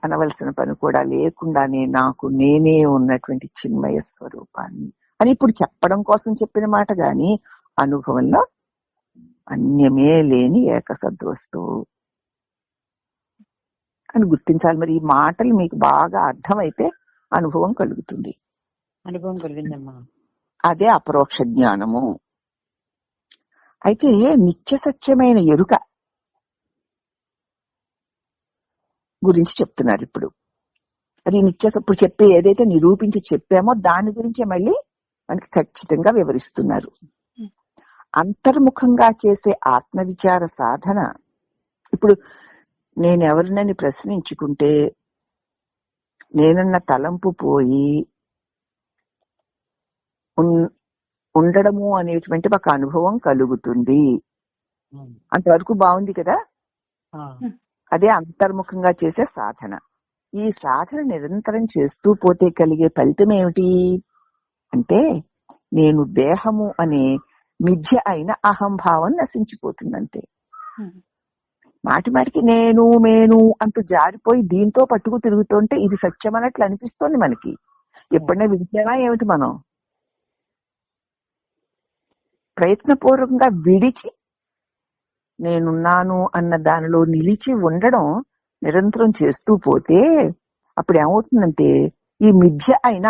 అనవలసిన పని కూడా లేకుండానే నాకు నేనే ఉన్నటువంటి చిన్మయ స్వరూపాన్ని అని ఇప్పుడు చెప్పడం కోసం చెప్పిన మాట గాని, అనుభవంలో అన్యమే లేని ఏకసద్వస్తువు అని గుర్తించాలి. మరి ఈ మాటలు మీకు బాగా అర్థమైతే అనుభవం కలుగుతుంది. అనుభవం కలిగిందమ్మా. అదే అపరోక్ష జ్ఞానము. అయితే నిత్య సత్యమైన ఎరుక గురించి చెప్తున్నారు ఇప్పుడు. అది ఇప్పుడు చెప్పే ఏదైతే నిరూపించి చెప్పామో దాని గురించే మళ్ళీ మనకి ఖచ్చితంగా వివరిస్తున్నారు. అంతర్ముఖంగా చేసే ఆత్మవిచార సాధన. ఇప్పుడు నేనెవరినని ప్రశ్నించుకుంటే నేనన్న తలంపు పోయి ఉండడము అనేటువంటి ఒక అనుభవం కలుగుతుంది. అంతవరకు బాగుంది కదా. అదే అంతర్ముఖంగా చేసే సాధన. ఈ సాధన నిరంతరం చేస్తూ పోతే కలిగే ఫలితం ఏమిటి అంటే, నేను దేహము అనే మిథ్య అయిన అహంభావం నశించిపోతుందంతే. మాటి మాటికి నేను మేను అంటూ జారిపోయి దీంతో పట్టుకు తిరుగుతుంటే ఇది సత్యం అన్నట్లు అనిపిస్తోంది మనకి. ఎప్పుడైనా విడిచామా ఏమిటి? మనం ప్రయత్నపూర్వకంగా విడిచి నేనున్నాను అన్న దానిలో నిలిచి ఉండడం నిరంతరం చేస్తూ పోతే అప్పుడు ఏమవుతుందంటే, ఈ మిథ్య అయిన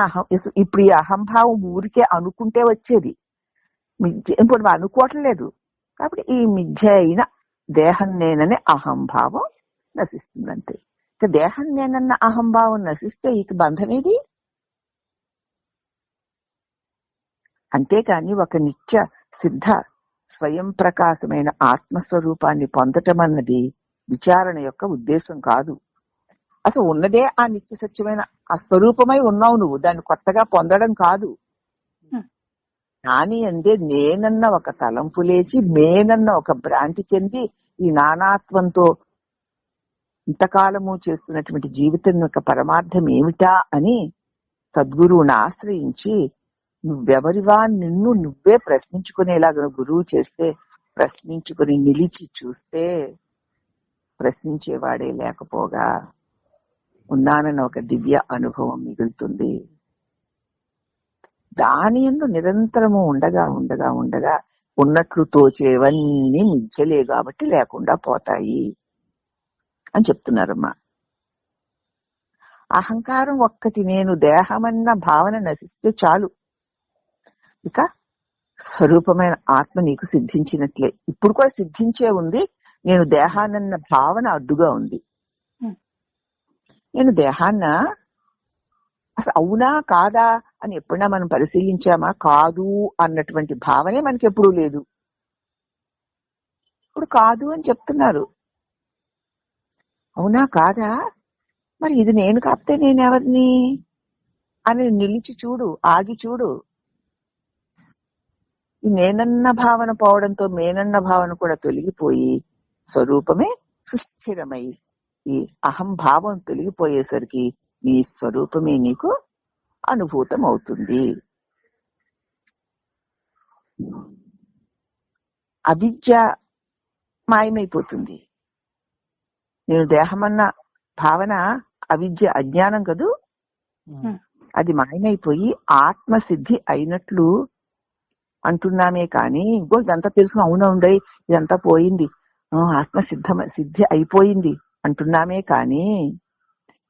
ఇప్పుడు ఈ అహంభావం ఊరికే అనుకుంటే వచ్చేది, ఇప్పుడు అనుకోవటం లేదు. కాబట్టి ఈ మిథ్య అయిన దేహం నేననే అహంభావం నశిస్తుందంతే. ఇక దేహం నేనన్న అహంభావం నశిస్తే ఇక బంధమేది? అంతేకాని ఒక నిత్య సిద్ధ స్వయం ప్రకాశమైన ఆత్మస్వరూపాన్ని పొందటం అన్నది విచారణ యొక్క ఉద్దేశం కాదు. అసలు ఉన్నదే ఆ నిత్య సత్యమైన ఆ స్వరూపమై ఉన్నావు నువ్వు, దాన్ని కొత్తగా పొందడం కాదు. కానీ అందే నేనన్న ఒక తలంపు లేచి మేనన్న ఒక భ్రాంతి చెంది ఈ నానాత్వంతో ఇంతకాలము చేస్తున్నటువంటి జీవితం యొక్క పరమార్థం ఏమిటా అని సద్గురువుని ఆశ్రయించి నువ్వెవరివా నిన్ను నువ్వే ప్రశ్నించుకునేలాగా గురువు చేస్తే, ప్రశ్నించుకుని నిలిచి చూస్తే ప్రశ్నించేవాడే లేకపోగా ఉన్నానన్న ఒక దివ్య అనుభవం మిగులుతుంది. దాని యందు నిరంతరము ఉండగా ఉండగా ఉండగా ఉన్నట్లు తోచేవన్నీ మిథ్యలే కాబట్టి లేకుండా పోతాయి అని చెప్తున్నారమ్మా. అహంకారం ఒక్కటి నేను దేహమన్న భావన నశిస్తే చాలు, ఇక స్వరూపమైన ఆత్మ నీకు సిద్ధించినట్లే. ఇప్పుడు కూడా సిద్ధించే ఉంది. నేను దేహానన్న భావన అడ్డుగా ఉంది. నేను దేహాన్న అసలు అవునా కాదా అని ఎప్పుడైనా మనం పరిశీలించామా? కాదు అన్నటువంటి భావనే మనకి ఎప్పుడూ లేదు. ఇప్పుడు కాదు అని చెప్తున్నారు. అవునా కాదా, మరి ఇది నేను కాకపోతే నేనెవరిని అని నిలిచి చూడు, ఆగి చూడు. ఈ నేనన్న భావన పోవడంతో మేనన్న భావన కూడా తొలగిపోయి స్వరూపమే సుస్థిరమై ఈ అహంభావం తొలగిపోయేసరికి ఈ స్వరూపమే నీకు అనుభూతం అవుతుంది. అవిద్య మాయమైపోతుంది. నేను దేహమన్న భావన అవిద్య, అజ్ఞానం కదూ, అది మాయమైపోయి ఆత్మసిద్ధి అయినట్లు అంటున్నామే కానీ ఇంకో ఇదంతా తెలుసుకుని అవునవుండయి ఇదంతా పోయింది, సిద్ధి అయిపోయింది అంటున్నామే కానీ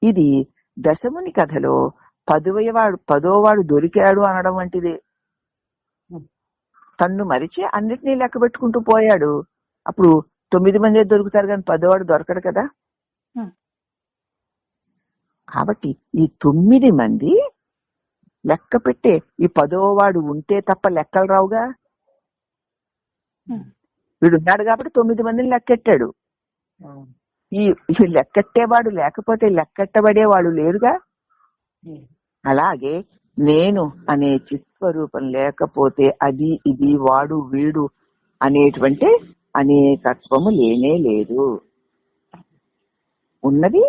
ఇది దశముని కథలో పదోవాడు దొరికాడు అనడం వంటిది. తన్ను మరిచి అన్నిటినీ లెక్క పెట్టుకుంటూ పోయాడు. అప్పుడు 9 మంది దొరుకుతారు కానీ 10వాడు దొరకడు కదా. కాబట్టి ఈ 9 మంది లెక్క పెట్టే ఈ 10వాడు ఉంటే తప్ప లెక్కలు రావుగా. వీడున్నాడు కాబట్టి 9 మందిని లెక్కెట్టాడు. ఈ లెక్కెట్టేవాడు లేకపోతే లెక్కెట్టబడేవాడు లేరుగా. అలాగే నేను అనే చిస్వరూపం లేకపోతే అది ఇది వాడు వీడు అనేటువంటి అనేకత్వము లేనే లేదు. ఉన్నది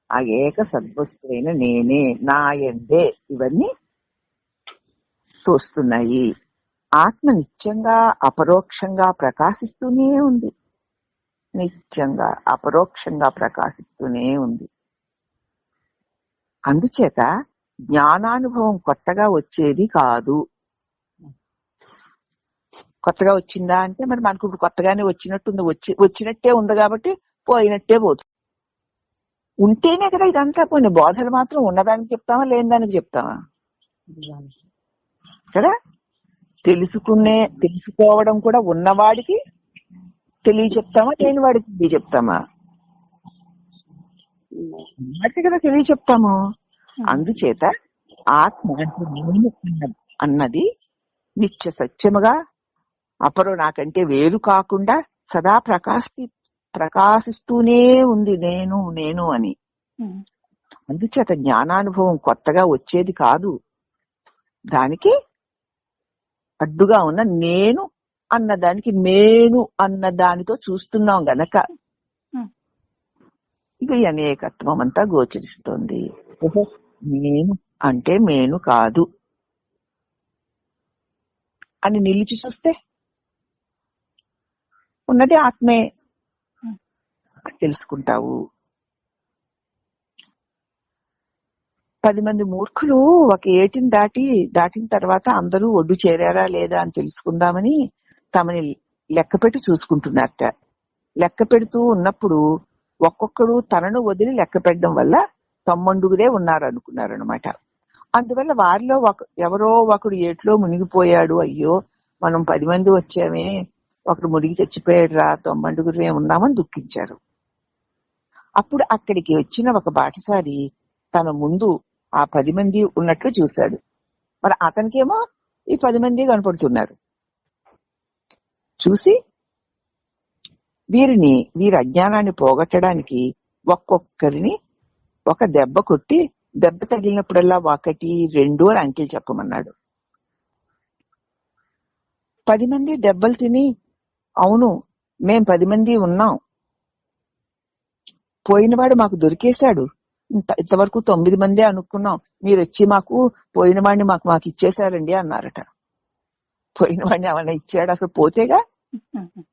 ఆ ఏక సద్వస్తువైన నేనే, నాయందే ఇవన్నీ తోస్తున్నాయి. ఆత్మ నిత్యంగా అపరోక్షంగా ప్రకాశిస్తూనే ఉంది. నిత్యంగా అపరోక్షంగా ప్రకాశిస్తూనే ఉంది. అందుచేత జ్ఞానానుభవం కొత్తగా వచ్చేది కాదు. కొత్తగా వచ్చిందా అంటే మరి మనకు ఇప్పుడు కొత్తగానే వచ్చినట్టుంది. వచ్చినట్టే ఉంది కాబట్టి పోయినట్టే పోతుంది. ఉంటేనే కదా ఇదంతా. పోయిన బోధలు మాత్రం ఉన్నదానికి చెప్తామా లేని దానికి చెప్తామా కదా. తెలుసుకోవడం కూడా ఉన్నవాడికి తెలియ చెప్తామా, లేని వాడికి తెలియ చెప్తామా? వాడికి కదా తెలియ చెప్తాము. అందుచేత ఆత్మ అన్నది నిత్య సత్యముగా అపరు నాకంటే వేరు కాకుండా సదా ప్రకాశిస్తూనే ఉంది నేను నేను అని. ఉమ్, అందుచేత జ్ఞానానుభవం కొత్తగా వచ్చేది కాదు. దానికి అడ్డుగా ఉన్న నేను అన్నదానికి నేను అన్న దానితో చూస్తున్నాం గనక ఉమ్, ఇక ఈ అనేకత్వం అంతా గోచరిస్తోంది. ఓహో, నేను అంటే నేను కాదు అని నిలిచి చూస్తే ఉన్నది ఆత్మే ఉమ్, అని తెలుసుకుంటావు. 10 మంది మూర్ఖులు ఒక ఏటిని దాటిన తర్వాత అందరూ ఒడ్డు చేరారా లేదా అని తెలుసుకుందామని తమని లెక్కపెట్టి చూసుకుంటున్నారట. లెక్క పెడుతూ ఉన్నప్పుడు ఒక్కొక్కడు తనను వదిలి లెక్క పెట్టడం వల్ల 90 ఉన్నారు అనుకున్నారనమాట. అందువల్ల వారిలో ఎవరో ఒకడు ఏట్లో మునిగిపోయాడు, అయ్యో మనం 10 మంది వచ్చామే, ఒకడు మునిగి చచ్చిపోయాడు రా, 90 ఉన్నామని దుఃఖించారు. అప్పుడు అక్కడికి వచ్చిన ఒక బాటసారి తన ముందు ఆ 10 మంది ఉన్నట్లు చూశాడు. మరి అతనికేమో ఈ 10 మంది కనపడుతున్నారు. చూసి వీరి అజ్ఞానాన్ని పోగొట్టడానికి ఒక్కొక్కరిని ఒక దెబ్బ కొట్టి, దెబ్బ తగిలినప్పుడల్లా 1, 2 అని అంకెలు చెప్పమన్నాడు. 10 మంది దెబ్బలు తిని, అవును మేం 10 మంది ఉన్నాం, పోయినవాడు మాకు దొరికేశాడు, ఇంతవరకు 9 మందే అనుకున్నాం, మీరు వచ్చి మాకు పోయిన వాడిని మాకు ఇచ్చేశారండి అన్నారట. పోయిన వాడిని ఏమన్నా ఇచ్చాడు? అసలు పోతేగా. ఉమ్,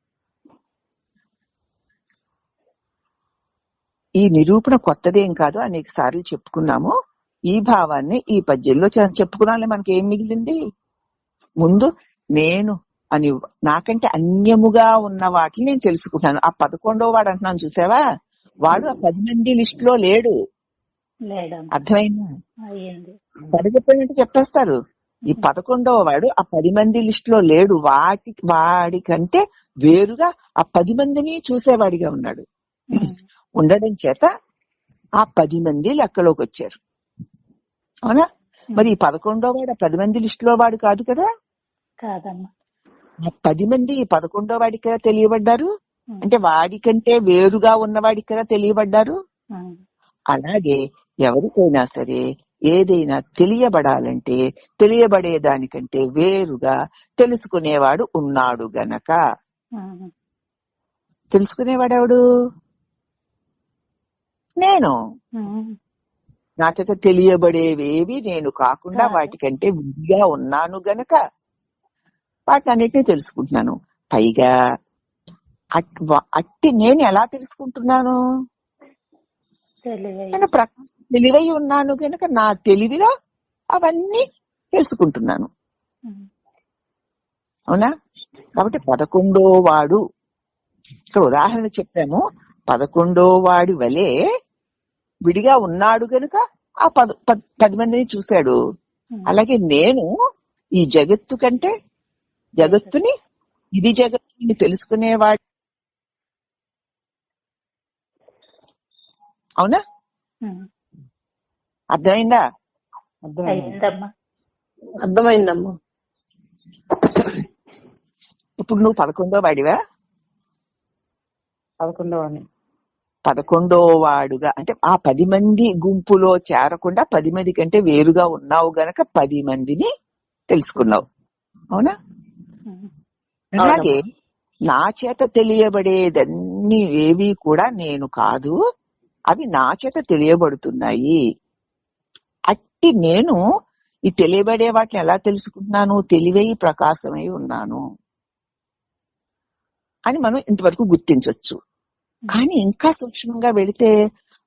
ఈ నిరూపణ కొత్తదేం కాదు, అనేక సార్లు చెప్పుకున్నాము. ఈ భావాన్ని ఈ పద్యంలో చెప్పుకున్నాళ్ళే మనకి ఏం మిగిలింది? ముందు నేను అని నాకంటే అన్యముగా ఉన్న వాటిని నేను తెలుసుకుంటాను. ఆ 11వ వాడు అంటున్నాను చూసావా, వాడు ఆ 10 మంది లిస్ట్ లో లేడు. లేదమ్మా. అర్థమైందా? అయ్యింది. పద చెప్పినట్టు చెప్పేస్తారు. ఈ 11వ వాడు ఆ 10 మంది లిస్ట్ లో లేడు. వాడికంటే వేరుగా ఆ 10 మందిని చూసేవాడిగా ఉన్నాడు. ఉమ్, ఉండడం చేత ఆ 10 మంది లెక్కలోకి వచ్చారు. అవునా? మరి ఈ 11వ వాడు ఆ 10 మంది లిస్ట్ లో వాడు కాదు కదా. కాదమ్మా. ఆ 10 మంది ఈ 11వ వాడికి కదా తెలియబడ్డారు. ఉమ్, అంటే వాడికంటే వేరుగా ఉన్నవాడికి కదా తెలియబడ్డారు. ఉమ్, అలాగే ఎవరికైనా సరే ఏదైనా తెలియబడాలంటే తెలియబడేదానికంటే వేరుగా తెలుసుకునేవాడు ఉన్నాడు గనక. ఉమ్, తెలుసుకునేవాడెవడు? నేను. ఉమ్, నా చేత తెలియబడేవేవి నేను కాకుండా కాదు. వాటికంటే విడిగా ఉన్నాను గనక వాటిని అన్నిటినీ తెలుసుకుంటున్నాను. పైగా అట్టి నేను ఎలా తెలుసుకుంటున్నాను? నేను తెలివై ఉన్నాను గనక నా తెలివిలో అవన్నీ తెలుసుకుంటున్నాను. ఉమ్, అవునా? కాబట్టి 11వ వాడు, ఇక్కడ ఉదాహరణ చెప్పాము, 11వ వాడి వలె విడిగా ఉన్నాడు గనుక ఆ 10 మందిని చూశాడు. ఉమ్, అలాగే నేను ఈ జగత్తు కంటే జగత్తుని, ఇది జగత్తుని తెలుసుకునేవాడు. అవునా? ఉమ్, అర్థమైందా? అయ్యిందమ్మా. అర్థమైందమ్మా. ఇప్పుడు నువ్వు 11వ వాడివా? 11వ 11వ వాడుగా అంటే ఆ 10 మంది గుంపులో చేరకుండా 10 మంది కంటే వేరుగా ఉన్నావు గనక 10 మందిని తెలుసుకున్నావు. అవునా? ఉమ్, అలాగే నా చేత తెలియబడేదన్నీ ఏవి కూడా నేను కాదు, అవి నా చేత తెలియబడుతున్నాయి. అట్టి నేను ఈ తెలియబడే వాటిని ఎలా తెలుసుకుంటున్నాను? తెలివై ప్రకాశమై ఉన్నాను అని మనం ఇంతవరకు గుర్తించవచ్చు. కానీ ఇంకా సూక్ష్మంగా వెళితే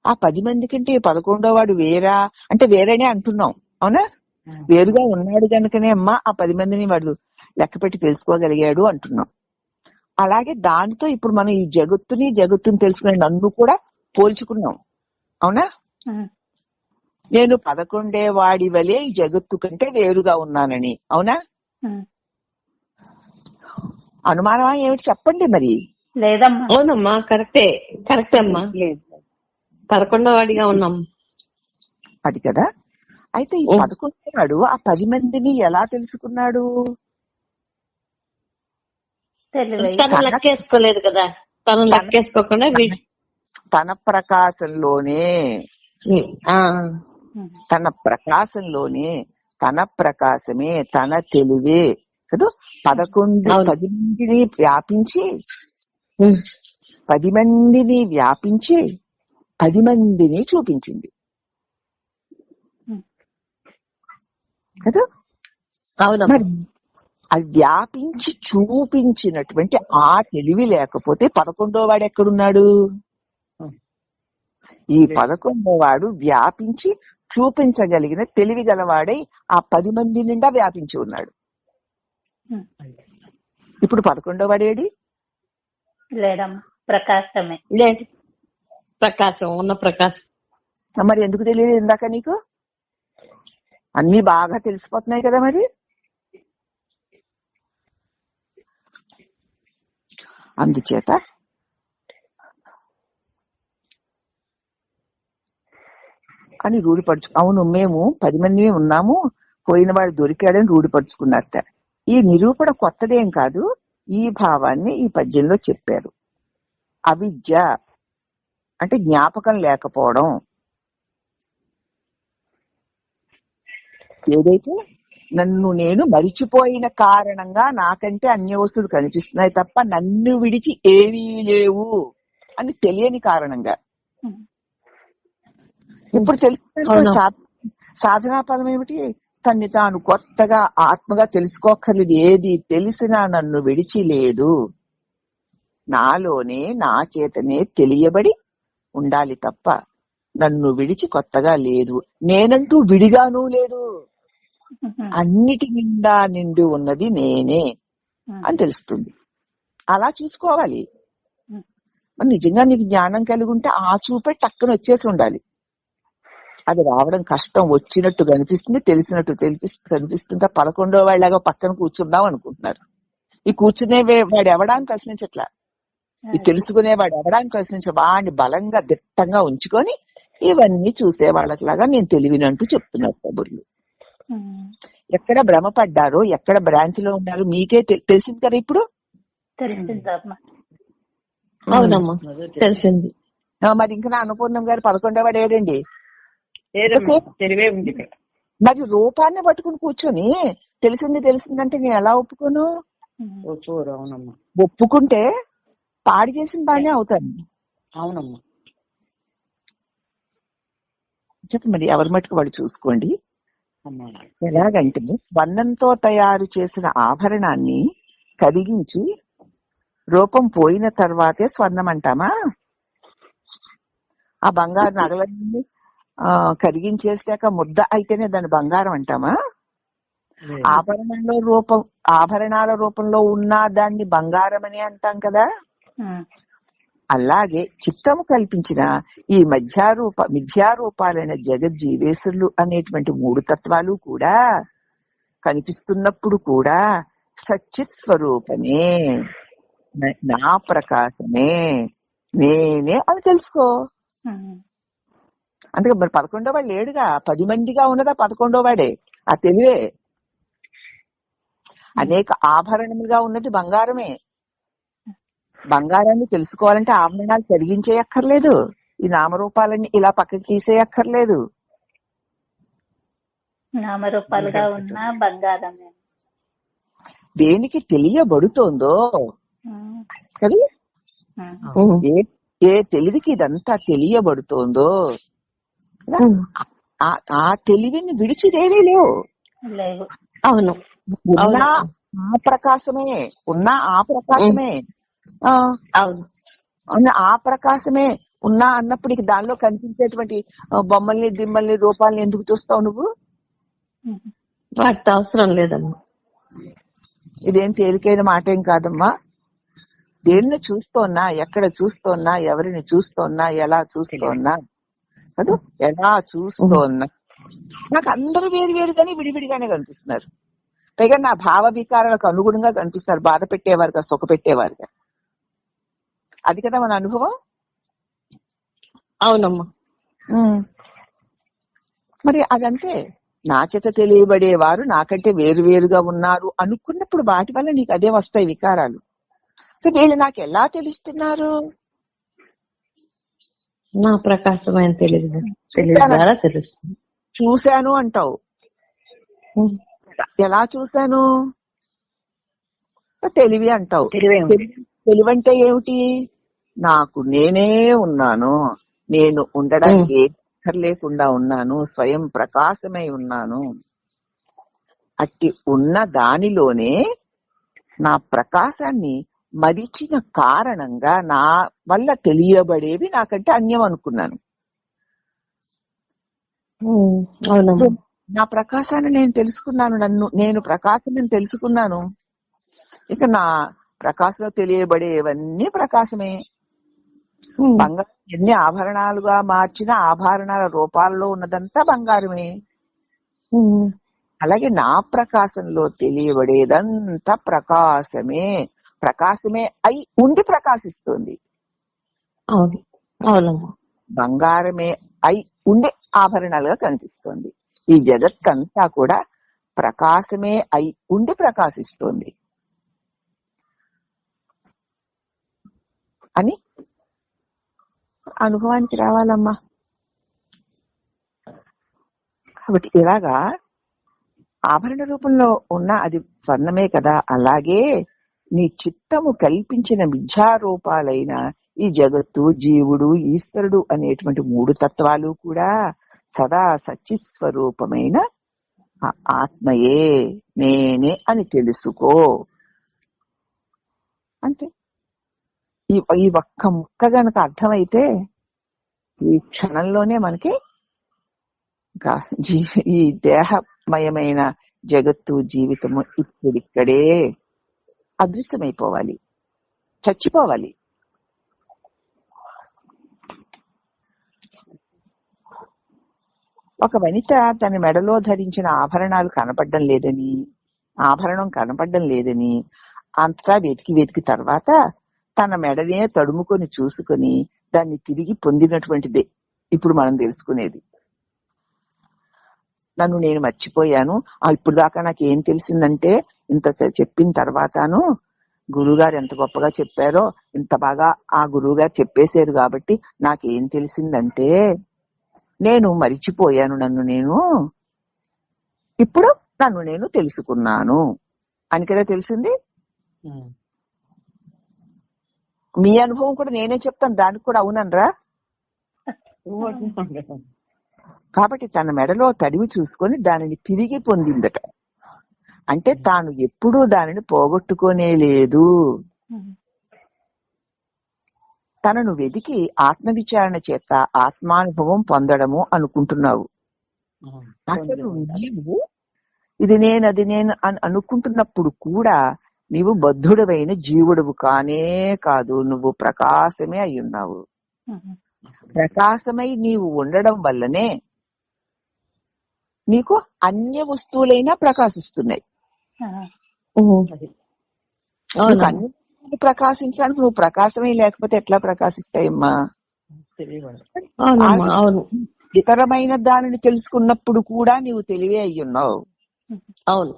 ఆ 10 మంది కంటే 11వ వాడు వేరా అంటే వేరేనే అంటున్నాం. అవునా? వేరుగా ఉన్నాడు కనుకనే అమ్మా ఆ 10 మందిని వాడు లెక్క పెట్టి తెలుసుకోగలిగాడు అంటున్నాం. అలాగే దానితో ఇప్పుడు మనం ఈ జగత్తుని తెలుసుకునే నన్ను కూడా పోల్చుకున్నాం. అవునా? ఉమ్, నేను 11వ వాడి వలె ఈ జగత్తు కంటే వేరుగా ఉన్నానని. అవునా? ఉమ్, అనుమానమా ఏమిటి చెప్పండి మరి. లేదమ్మా. అవునమ్మా, కరెక్టే అమ్మా. 11వ వాడిగా ఉన్నాం. అది కదా. అయితే ఈ 11వ వాడు ఆ 10 మందిని ఎలా తెలుసుకున్నాడు? తెలివై తను లెక్కేసుకోలేదు కదా, తను లెక్కేసుకోకుండా తన ప్రకాశంలోనే ఆ, తన ప్రకాశంలోనే తన ప్రకాశమే తన తెలివే కదా 11 అవును. 10 మందిని వ్యాపించి ఉమ్, 10 మందిని వ్యాపించి 10 మందిని చూపించింది కదా. అవునమ్మా. మరి అది వ్యాపించి చూపించినటువంటి ఆ తెలివి లేకపోతే 11వ వాడు ఎక్కడున్నాడు? ఈ 11వ వాడు వ్యాపించి చూపించగలిగిన తెలివి గలవాడై ఆ 10 మంది నిండా వ్యాపించి ఉన్నాడు. ఇప్పుడు 11వ వాడేడి? లేదమ్మా, ప్రకాశమే. లేదు, ప్రకాశం ఉన్న ప్రకాశం. మరి ఎందుకు తెలియదు ఇందాక నీకు? అన్ని బాగా తెలిసిపోతున్నాయి కదా. మరి అందుచేత అని రూఢిపరచు. అవును, మేము 10 మంది ఉన్నాము, పోయిన వాడు దొరికాడని రూఢిపరుచుకున్నారట. ఈ నిరూపణ కొత్తదేం కాదు. ఈ భావాన్ని ఈ పద్యంలో చెప్పారు. అవిద్య అంటే జ్ఞాపకం లేకపోవడం. ఏదైతే నన్ను నేను మరిచిపోయిన కారణంగా నాకంటే అన్య వస్తువులు కనిపిస్తున్నాయి తప్ప నన్ను విడిచి ఏమీ లేవు అని తెలియని కారణంగా. ఇప్పుడు తెలుసుకున్న సాధనా ఫలం ఏమిటి? తన్ని తాను కొత్తగా ఆత్మగా తెలుసుకోక్కర్లేదు. ఏది తెలిసినా నన్ను విడిచి లేదు, నాలోనే నా చేతనే తెలియబడి ఉండాలి తప్ప నన్ను విడిచి కొత్తగా లేదు. నేనంటూ విడిగానూ లేదు, అన్నిటి నిండా నిండి ఉన్నది నేనే అని తెలుస్తుంది. అలా చూసుకోవాలి. మరి నిజంగా నీకు జ్ఞానం కలిగి ఉంటే ఆ చూపే టక్కున వచ్చేసి ఉండాలి. అది రావడం కష్టం. వచ్చినట్టు కనిపిస్తుంది, తెలిసినట్టు కనిపిస్తుంటే 11వ వాళ్ళగా పక్కన కూర్చుందాం అనుకుంటున్నారు. ఈ కూర్చునే వాడు ఎవడాన్ని ప్రశ్నించట్లా, ఈ తెలుసుకునేవాడు ఎవడాన్ని ప్రశ్నించ వాడిని బలంగా దిట్టంగా ఉంచుకొని ఇవన్నీ చూసే వాళ్ళలాగా నేను తెలివినంటూ చెప్తున్నారు కబుర్లు. ఎక్కడ భ్రమపడ్డారో, ఎక్కడ బ్రాంచ్ లో ఉన్నారో మీకే తెలిసింది కదా. ఇప్పుడు తెలిసిందమ్మా. అవునమ్మా, తెలిసింది. మరి ఇంకా నా అన్నపూర్ణం గారు 11వ వాడు ఏడండి? తెలివే ఉంది ఇక్కడ. మరి రూపాన్ని పట్టుకుని కూర్చొని తెలిసిందంటే నేను ఎలా ఒప్పుకోను? అవునమ్మా. ఒప్పుకుంటే పాడి చేసిన బానే అవుతాను. అవునమ్మా. మరి ఎవరి మట్టుకు వాడు చూసుకోండి. ఎలాగంటే స్వర్ణంతో తయారు చేసిన ఆభరణాన్ని కరిగించి రూపం పోయిన తర్వాతే స్వర్ణం అంటామా? ఆ బంగారు నగలన్నీ కరిగించేసాక ముద్ద అయితేనే దాని బంగారం అంటామా? ఆభరణాల రూపంలో ఉన్న దాన్ని బంగారం అని అంటాం కదా. అలాగే చిత్తము కల్పించిన ఈ మిథ్యారూపాలైన జగజ్జీవేశ్వరులు అనేటువంటి 3 తత్వాలు కూడా కనిపిస్తున్నప్పుడు కూడా సచ్చిత్ స్వరూపమే, నా ప్రకాశమే, నేనే అని తెలుసుకో. అందుకే మరి 11వ వాడు లేడుగా. 10 మందిగా ఉన్నదా 11వ వాడే. ఆ తెలివే. అనేక ఆభరణములుగా ఉన్నది బంగారమే. బంగారాన్ని తెలుసుకోవాలంటే ఆభరణాలు కరిగించేయక్కర్లేదు, ఈ నామరూపాలన్నీ ఇలా పక్కకి తీసేయక్కర్లేదు. నామరూపాలుగా ఉన్న బంగారమే దేనికి తెలియబడుతోందో కదా. ఏ తెలివికి ఇదంతా తెలియబడుతోందో ఆ తెలివిని విడిచిదేవీ లేవు. అవును, ఉన్నా ఆ ప్రకాశమే, ఆ ప్రకాశమే ఉన్నా అన్నప్పుడు దానిలో కనిపించేటువంటి బొమ్మల్ని దిమ్మల్ని రూపాలని ఎందుకు చూస్తావు నువ్వు? వాటితో అవసరం లేదమ్మా. ఇదేం తేలికైన మాట ఏం కాదమ్మా. దేన్ని చూస్తోన్నా, ఎక్కడ చూస్తోన్నా, ఎవరిని చూస్తోన్నా, ఎలా చూస్తోన్నా కదా, ఎలా చూస్తోన్నా నాకు అందరూ వేరుగానే విడివిడిగానే కనిపిస్తున్నారు. పైగా నా భావ వికారాలకు అనుగుణంగా కనిపిస్తున్నారు. బాధ పెట్టేవారుగా, సుఖ పెట్టేవారుగా. అది కదా మన అనుభవం. అవునమ్మా. మరి అదంతే. నా చేత తెలియబడేవారు నాకంటే వేరుగా ఉన్నారు అనుకున్నప్పుడు వాటి వల్ల నీకు అదే వస్తాయి వికారాలు. వీళ్ళు నాకు ఎలా తెలుస్తున్నారు? నా ప్రకాశమైన తెలివి ద్వారా తెలుస్తుంది. చూశాను అంటావు. ఉమ్. ఎలా చూశాను? తెలివి అంటావు. తెలివే ఉంది. తెలివంటే ఏమిటి? నాకు నేనే ఉన్నాను, నేను ఉండడానికి లేకుండా ఉన్నాను, స్వయం ప్రకాశమై ఉన్నాను. అట్టి ఉన్న దానిలోనే నా ప్రకాశాన్ని మరిచిన కారణంగా నా వల్ల తెలియబడేవి నాకంటే అన్యం అనుకున్నాను. అవునమ్మా. నా ప్రకాశాన్ని నేను తెలుసుకున్నాను, నేను ప్రకాశం తెలుసుకున్నాను. ఇక నా ప్రకాశంలో తెలియబడేవన్నీ ప్రకాశమే. బంగారం ఎన్ని ఆభరణాలుగా మార్చిన ఆభరణాల రూపాల్లో ఉన్నదంతా బంగారమే. అలాగే నా ప్రకాశంలో తెలియబడేదంతా ప్రకాశమే. ప్రకాశమే అయి ఉండి ప్రకాశిస్తుంది. అవును, అవునమ్మా. బంగారమే అయి ఉండే ఆభరణాలుగా కనిపిస్తుంది. ఈ జగత్తంతా కూడా ప్రకాశమే అయి ఉండి ప్రకాశిస్తుంది అని అనుభవానికి రావాలమ్మా. కాబట్టి ఇలాగా ఆభరణ రూపంలో ఉన్న అది స్వర్ణమే కదా. అలాగే నీ చిత్తము కల్పించిన మిథ్యారూపాలైన ఈ జగత్తు, జీవుడు, ఈశ్వరుడు అనేటువంటి మూడు తత్వాలు కూడా సదా సచ్చిస్వరూపమైన ఆత్మయే, నేనే అని తెలుసుకో. అంతే. ఈ ఒక్క ముక్క గనక అర్థమైతే ఈ క్షణంలోనే మనకి ఈ దేహమయమైన జగత్తు, జీవితము ఇప్పుడిక్కడే అదృశ్యమైపోవాలి, చచ్చిపోవాలి. ఒక వనిత తన మెడలో ధరించిన ఆభరణాలు కనపడడం లేదని, ఆభరణం కనపడడం లేదని అంతటా వెతికి తర్వాత తన మెడనే తడుముకొని చూసుకొని దాన్ని తిరిగి పొందినటువంటిదే ఇప్పుడు మనం తెలుసుకునేది. నన్ను నేను మర్చిపోయాను, ఇప్పుడు దాకా నాకు ఏం తెలిసిందంటే ఇంత చెప్పిన తర్వాతను గురువుగారు ఎంత గొప్పగా చెప్పారో, ఇంత బాగా ఆ గురువుగారు చెప్పేశారు కాబట్టి నాకేం తెలిసిందంటే నేను మరిచిపోయాను నన్ను ఇప్పుడు నన్ను నేను తెలుసుకున్నాను అని కదా తెలిసింది. మీ అనుభవం కూడా నేనే చెప్తాను, దానికి కూడా అవుననరా? కాబట్టి తన మెడలో తడివి చూసుకొని దానిని తిరిగి పొందిందట. అంటే తాను ఎప్పుడూ దానిని పోగొట్టుకోనే లేదు. తనను వెతికి ఆత్మవిచారణ చేత ఆత్మానుభవం పొందడము అనుకుంటున్నావు. అసలు నీవు ఇది నేను అది నేను అని అనుకుంటున్నప్పుడు కూడా నీవు బద్ధుడవైన జీవుడువు కానే కాదు, నువ్వు ప్రకాశమే అయ్యున్నావు. ప్రకాశమై నీవు ఉండడం వల్లనే నీకు అన్య వస్తువులైనా ప్రకాశిస్తున్నాయి. అన్ని ప్రకాశించడానికి నువ్వు ప్రకాశమే లేకపోతే ఎట్లా ప్రకాశిస్తాయమ్మా? ఇతరమైన దానిని తెలుసుకున్నప్పుడు కూడా నీవు తెలివే అయ్యున్నావు. అవును.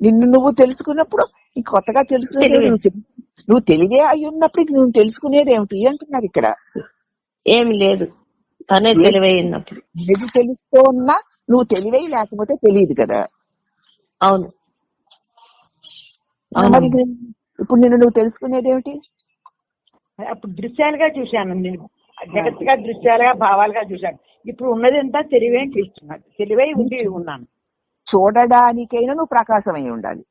నిన్ను నువ్వు తెలుసుకున్నప్పుడు కొత్తగా తెలుసుకునేది నువ్వు తెలివే అయి ఉన్నప్పుడు నువ్వు తెలుసుకునేది ఏమిటి అంటున్నారు ఇక్కడ. ఏమి లేదు, తనే తెలివైనప్పుడు. ఏది తెలుస్తూ ఉన్నా నువ్వు తెలివై లేకపోతే తెలియదు కదా. అవును. మరి ఇప్పుడు నిన్ను నువ్వు తెలుసుకునేది ఏమిటి? అప్పుడు దృశ్యాలుగా చూశాను, నేను జగత్తుగా దృశ్యాలుగా భావాలుగా చూశాను. ఇప్పుడు ఉన్నది ఎంత తెలివై చూస్తున్నాను, తెలివై ఉండి ఉన్నాను. చూడడానికైనా నువ్వు ప్రకాశమై ఉండాలి.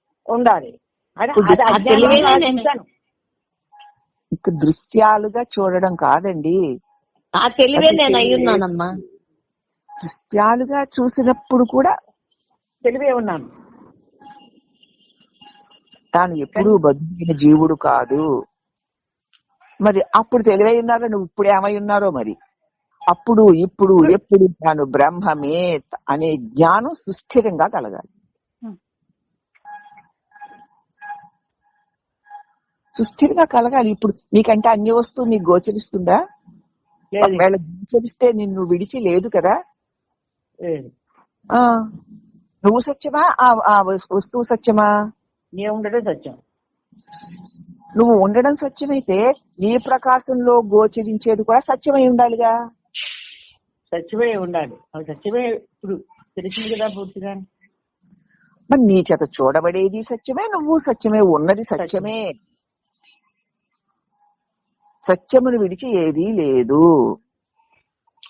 దృశ్యాలుగా చూడడం కాదండి, ఆ తెలివే నేను అయ్యున్నానమ్మా. దృశ్యాలుగా చూసినప్పుడు కూడా తెలివే ఉన్నాను. తాను ఎప్పుడూ బద్ధుడైన జీవుడు కాదు. మరి అప్పుడు తెలివై ఉన్నారో, నువ్వు ఇప్పుడు ఏమై ఉన్నారో మరి. అప్పుడు ఇప్పుడు ఎప్పుడు తాను బ్రహ్మమే అనే జ్ఞానం సుస్థిరంగా కలగాలి. సుస్థిరంగా కలగాలి. ఇప్పుడు నీకంటే అన్య వస్తువు నీకు గోచరిస్తుందా? ఒకవేళ గోచరిస్తే నిన్ను విడిచి లేదు కదా. నువ్వు సత్యమా, ఆ వస్తువు సత్యమా? నేను ఉండడం సత్యం. నువ్వు ఉండడం సత్యమైతే నీ ప్రకాశంలో గోచరించేది కూడా సత్యమై ఉండాలిగా. సత్యమే ఉండాలి. అది సత్యమే ఇప్పుడు తెలిసింది కదా పూర్తిగా. మరి నీ చేత చూడబడేది సత్యమే, నువ్వు సత్యమే, ఉన్నది సత్యమే. సత్యమును విడిచి ఏదీ లేదు.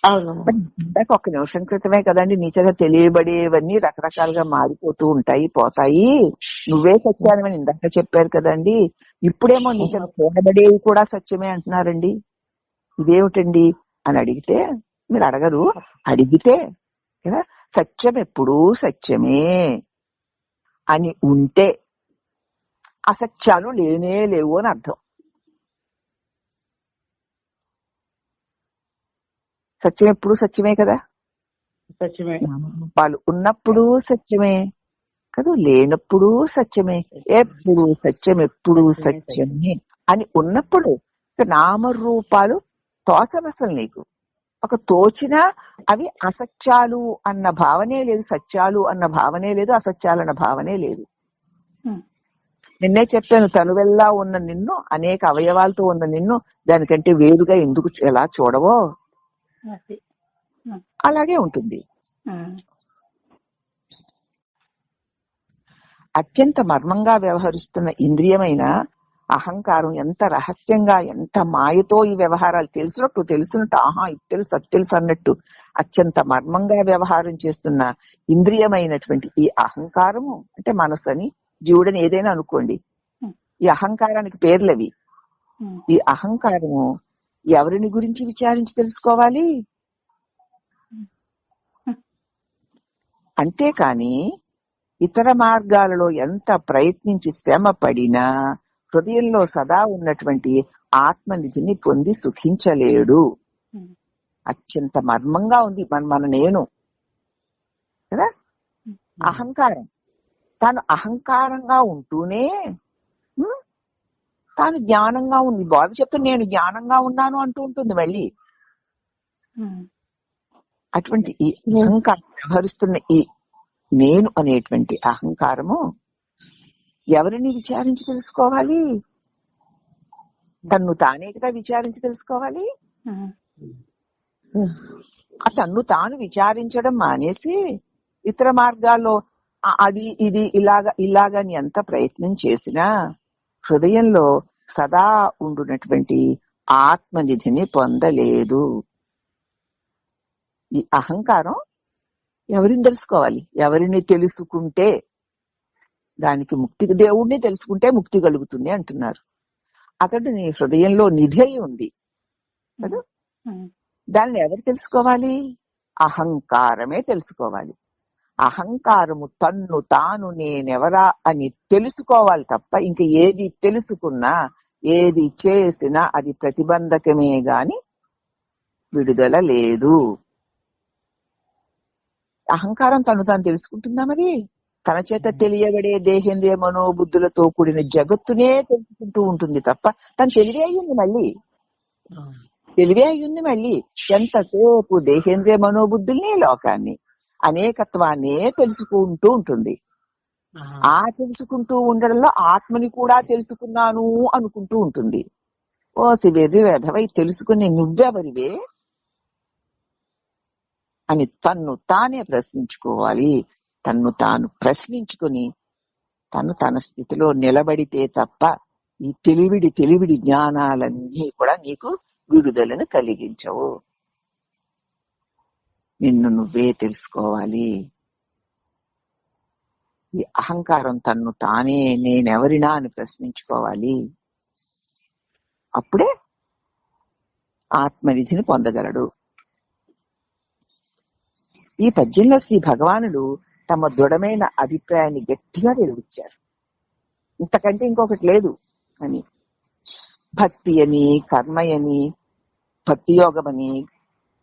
అవునమ్మా. ఇందాక ఒక్క నిమిషం క్రితమే కదండి నీ చేత తెలియబడేవన్నీ రకరకాలుగా మారిపోతూ ఉంటాయి, పోతాయి, నువ్వే సత్యాన్ని ఇందాక చెప్పారు కదండి. ఇప్పుడేమో నీ చేత చూడబడేవి కూడా సత్యమే అంటున్నారండి. ఇదేమిటండి అని అడిగితే మీరు అడగరు, అడిగితే కదా సత్యం ఎప్పుడూ సత్యమే అని ఉంటే అసత్యాలు లేనే లేవు అని అర్థం. సత్యం ఎప్పుడు సత్యమే కదా. సత్యమే. వాళ్ళు ఉన్నప్పుడు సత్యమే కదా, లేనప్పుడు సత్యమే, ఎప్పుడు సత్యం, ఎప్పుడు సత్యమే అని ఉన్నప్పుడు నామరూపాలు తోచనసలు నీకు. ఒక తోచినా అవి అసత్యాలు అన్న భావనే లేదు, సత్యాలు అన్న భావనే లేదు, అసత్యాలన్న భావనే లేదు. నిన్నే చెప్పాను, తనువెల్లా ఉన్న నిన్ను, అనేక అవయవాలతో ఉన్న నిన్ను దానికంటే వేరుగా ఎందుకు ఎలా చూడవో అలాగే ఉంటుంది. అత్యంత మర్మంగా వ్యవహరిస్తున్న ఇంద్రియమైన అహంకారం ఎంత రహస్యంగా, ఎంత మాయతో ఈ వ్యవహారాలు తెలుసునట్టు ఆహా ఇది తెలుసు అది తెలుసు అన్నట్టు అత్యంత మర్మంగా వ్యవహారం చేస్తున్న ఇంద్రియమైనటువంటి ఈ అహంకారము అంటే మనసు అని, జీవుడని ఏదైనా అనుకోండి, ఈ అహంకారానికి పేర్లవి. ఈ అహంకారము ఎవరిని గురించి విచారించి తెలుసుకోవాలి? అంతేకాని ఇతర మార్గాలలో ఎంత ప్రయత్నించి శ్రమ పడినా హృదయంలో సదా ఉన్నటువంటి ఆత్మనిధిని పొంది సుఖించలేడు. అత్యంత మర్మంగా ఉంది మన నేను కదా. అహంకారం తాను అహంకారంగా ఉంటూనే తాను జ్ఞానంగా ఉంది. బోధ చెప్తే నేను జ్ఞానంగా ఉన్నాను అంటూ ఉంటుంది మళ్ళీ. అటువంటి ఈ అహంకారం వ్యవహరిస్తున్న ఈ నేను అనేటువంటి అహంకారము ఎవరిని విచారించి తెలుసుకోవాలి? తన్ను తానే కదా విచారించి తెలుసుకోవాలి. తన్ను తాను విచారించడం మానేసి ఇతర మార్గాల్లో అది ఇది ఇలాగని ఎంత ప్రయత్నం చేసినా హృదయంలో సదా ఉండునటువంటి ఆత్మనిధిని పొందలేదు. ఈ అహంకారం ఎవరిని తెలుసుకోవాలి? ఎవరిని తెలుసుకుంటే దానికి ముక్తి, దేవుణ్ణి తెలుసుకుంటే ముక్తి కలుగుతుంది అంటున్నారు. అతడు నీ హృదయంలో నిధి అయి ఉంది కదా. దాన్ని ఎవరు తెలుసుకోవాలి? అహంకారమే తెలుసుకోవాలి. అహంకారము తన్ను తాను నేనెవరా అని తెలుసుకోవాలి తప్ప ఇంక ఏది తెలుసుకున్నా ఏది చేసినా అది ప్రతిబంధకమే గాని విడుదల లేదు. అహంకారం తను తాను తెలుసుకుంటుందా? మరి తన చేత తెలియబడే దేహేంద్రియ మనోబుద్ధులతో కూడిన జగత్తునే తెలుసుకుంటూ ఉంటుంది తప్ప తను తెలివే అయ్యింది మళ్ళీ. ఎంతసేపు దేహేంద్రియ మనోబుద్ధుల్ని, లోకాన్ని, అనేకత్వాన్నే తెలుసుకుంటూ ఉంటుంది. ఆ తెలుసుకుంటూ ఉండడంలో ఆత్మని కూడా తెలుసుకున్నాను అనుకుంటూ ఉంటుంది. ఓ శివేజీ వేధవై తెలుసుకుని నువ్వెవరివే అని తన్ను తానే ప్రశ్నించుకోవాలి. తన్ను తాను ప్రశ్నించుకుని తను తన స్థితిలో నిలబడితే తప్ప ఈ తెలివిడి జ్ఞానాలన్నీ కూడా నీకు విడుదలను కలిగించవు. నిన్ను నువ్వే తెలుసుకోవాలి. ఈ అహంకారం తన్ను తానే నేనెవరినా అని ప్రశ్నించుకోవాలి. అప్పుడే ఆత్మనిధిని పొందగలడు. ఈ పద్యంలో శ్రీ భగవానుడు తమ దృఢమైన అభిప్రాయాన్ని గట్టిగా వెలువచ్చారు. ఇంతకంటే ఇంకొకటి లేదు అని. భక్తి అని, కర్మయని, భక్తి యోగమని,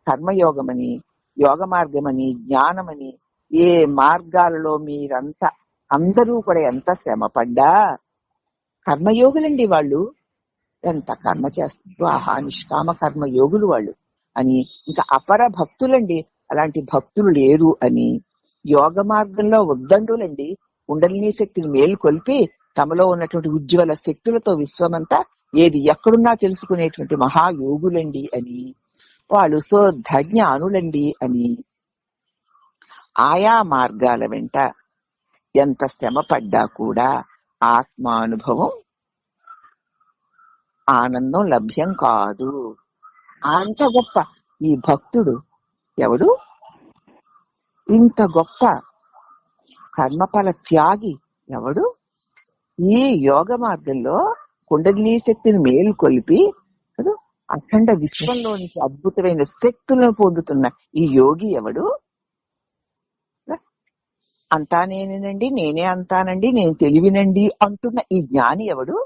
కర్మయోగమని, యోగ మార్గమని, జ్ఞానమని, ఏ మార్గాలలో మీరంతా అందరూ కూడా ఎంత శ్రమ పడ్డా కర్మయోగులండి వాళ్ళు. ఎంత కర్మ చేస్తారు, ఆహా నిష్కామ కర్మయోగులు వాళ్ళు అని. ఇంకా అపర భక్తులండి, అలాంటి భక్తులు లేరు అని. యోగ మార్గంలో ఉద్దండులండి, కుండలినీ శక్తిని మేలు కొల్పి తమలో ఉన్నటువంటి ఉజ్వల శక్తులతో విశ్వమంతా ఏది ఎక్కడున్నా తెలుసుకునేటువంటి మహాయోగులండి అని, వాళ్ళు జ్ఞానులండి అని, ఆయా మార్గాల వెంట ఎంత శ్రమ పడ్డా కూడా ఆత్మానుభవం ఆనందం లభ్యం కాదు. అంత గొప్ప ఈ భక్తుడు ఎవడు? ఇంత గొప్ప కర్మఫల త్యాగి ఎవడు? ఈ యోగ మార్గంలో కుండలినీ శక్తిని మేలుకొల్పి అఖండ విశ్వంలోనికి అద్భుతమైన శక్తులను పొందుతున్న ఈ యోగి ఎవడు? అంతా నేనేనండి, నేనే అంతానండి, నేను తెలివినండి అంటున్న ఈ జ్ఞాని ఎవడు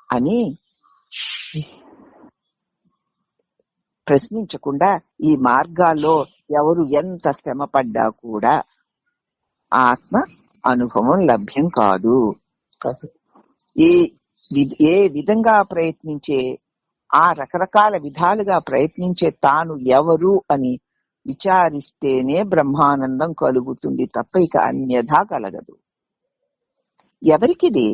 అని ప్రశ్నించకుండా ఈ మార్గాల్లో ఎవరు ఎంత శ్రమ పడ్డా కూడా ఆత్మ అనుభవం లభ్యం కాదు. ఏ విధంగా ప్రయత్నించే ఆ రకరకాల విధాలుగా ప్రయత్నించే తాను ఎవరు అని విచారిస్తేనే బ్రహ్మానందం కలుగుతుంది తప్ప ఇక అన్యథా కలగదు. ఎవరికిది?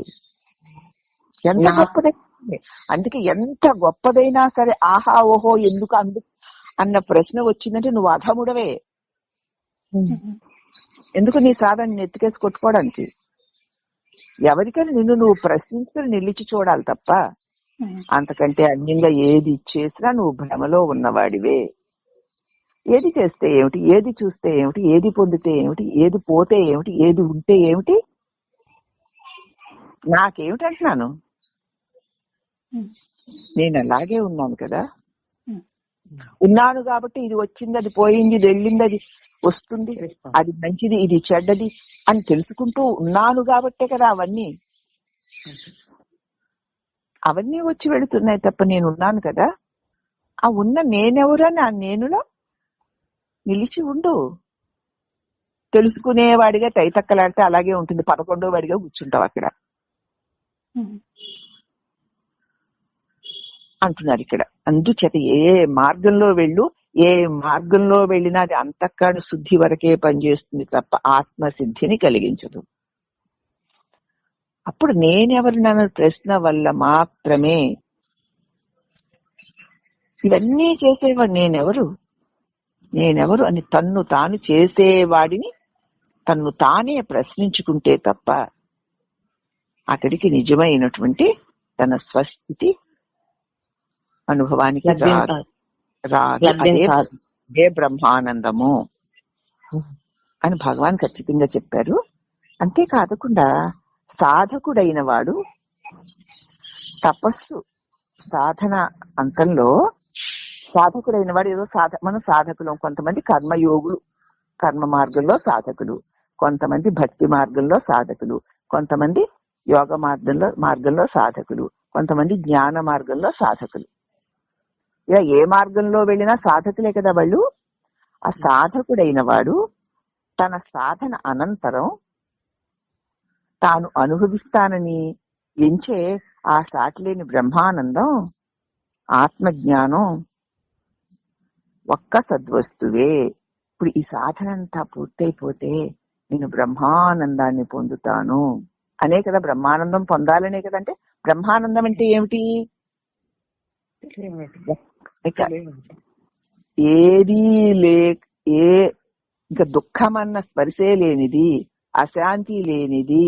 ఎంత గొప్పదైనా, అందుకే ఎంత గొప్పదైనా సరే ఆహా ఓహో ఎందుకు అన్న ప్రశ్న వచ్చిందంటే నువ్వు అధముడవే. ఎందుకు నీ సాధన ఎత్తుకేసి కొట్టుకోవడానికి? ఎవరికైనా నిన్ను నువ్వు ప్రశ్నించుకుని నిలిచి చూడాలి తప్ప అంతకంటే అన్యంగా ఏది చేసినా నువ్వు భ్రమలో ఉన్నవాడివే. ఏది చేస్తే ఏమిటి, ఏది చూస్తే ఏమిటి, ఏది పొందితే ఏమిటి, ఏది పోతే ఏమిటి, ఏది ఉంటే ఏమిటి, నాకేమిటంటున్నాను? నేను అలాగే ఉన్నాను కదా. ఉన్నాను కాబట్టి ఇది వచ్చింది, అది పోయింది, ఇది వెళ్ళింది, అది వస్తుంది, అది మంచిది, ఇది చెడ్డది అని తెలుసుకుంటూ ఉన్నాను కాబట్టే కదా అవన్నీ వచ్చి వెళుతున్నాయి తప్ప నేను ఉన్నాను కదా. ఆ ఉన్న నేనెవరని ఆ నేనులో నిలిచి ఉండు. తెలుసుకునేవాడిగా తైతక్కలాడితే అలాగే ఉంటుంది, 11వ వాడిగా కూర్చుంటావు అక్కడ అంటున్నారు ఇక్కడ. అందుచేత ఏ మార్గంలో ఏ మార్గంలో వెళ్ళినా అది అంతఃకరణ శుద్ధి వరకే పనిచేస్తుంది తప్ప ఆత్మసిద్ధిని కలిగించదు. అప్పుడు నేనెవరినన్న ప్రశ్న వల్ల మాత్రమే ఇవన్నీ చేసేవాడు నేనెవరు అని తన్ను తాను చేసేవాడిని తన్ను తానే ప్రశ్నించుకుంటే తప్ప అతడికి నిజమైనటువంటి తన స్వస్థితి అనుభవానికి రాదు. అదే బ్రహ్మానందము అని భగవాన్ ఖచ్చితంగా చెప్పారు. అంతేకాకుండా సాధకుడైన వాడు తపస్సు సాధన అంతంలో సాధకుడైన వాడు ఏదో మనం సాధకులు, కొంతమంది కర్మయోగులు కర్మ మార్గంలో సాధకులు, కొంతమంది భక్తి మార్గంలో సాధకులు, కొంతమంది యోగ మార్గంలో సాధకులు, కొంతమంది జ్ఞాన మార్గంలో సాధకులు. ఇలా ఏ మార్గంలో వెళ్ళినా సాధకులే కదా వాళ్ళు. ఆ సాధకుడైన వాడు తన సాధన అనంతరం తాను అనుభవిస్తానని ఎంచే ఆ సాటిలేని బ్రహ్మానందం, ఆత్మజ్ఞానం ఒక్క సద్వస్తువే. ఇప్పుడు ఈ సాధన అంతా పూర్తయిపోతే నేను బ్రహ్మానందాన్ని పొందుతాను అనే కదా. బ్రహ్మానందం పొందాలనే కదంటే బ్రహ్మానందం అంటే ఏమిటి? ఏదీ ఇంకా దుఃఖమన్న స్పర్శే లేనిది, అశాంతి లేనిది,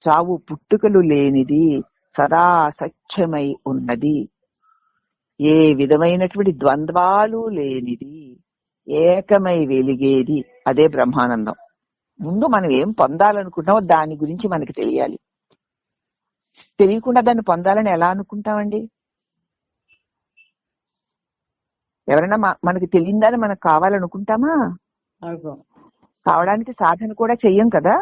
చావు పుట్టుకలు లేనిది, సదా సత్యమై ఉన్నది, ఏ విధమైనటువంటి ద్వంద్వాలు లేనిది, ఏకమై వెలిగేది, అదే బ్రహ్మానందం. ముందు మనం ఏం పొందాలనుకుంటామో దాని గురించి మనకి తెలియాలి. తెలియకుండా దాన్ని పొందాలని ఎలా అనుకుంటామండి? ఎవరైనా మనకి తెలియదని మనకు కావాలనుకుంటామా? కావడానికి సాధన కూడా చెయ్యం కదా.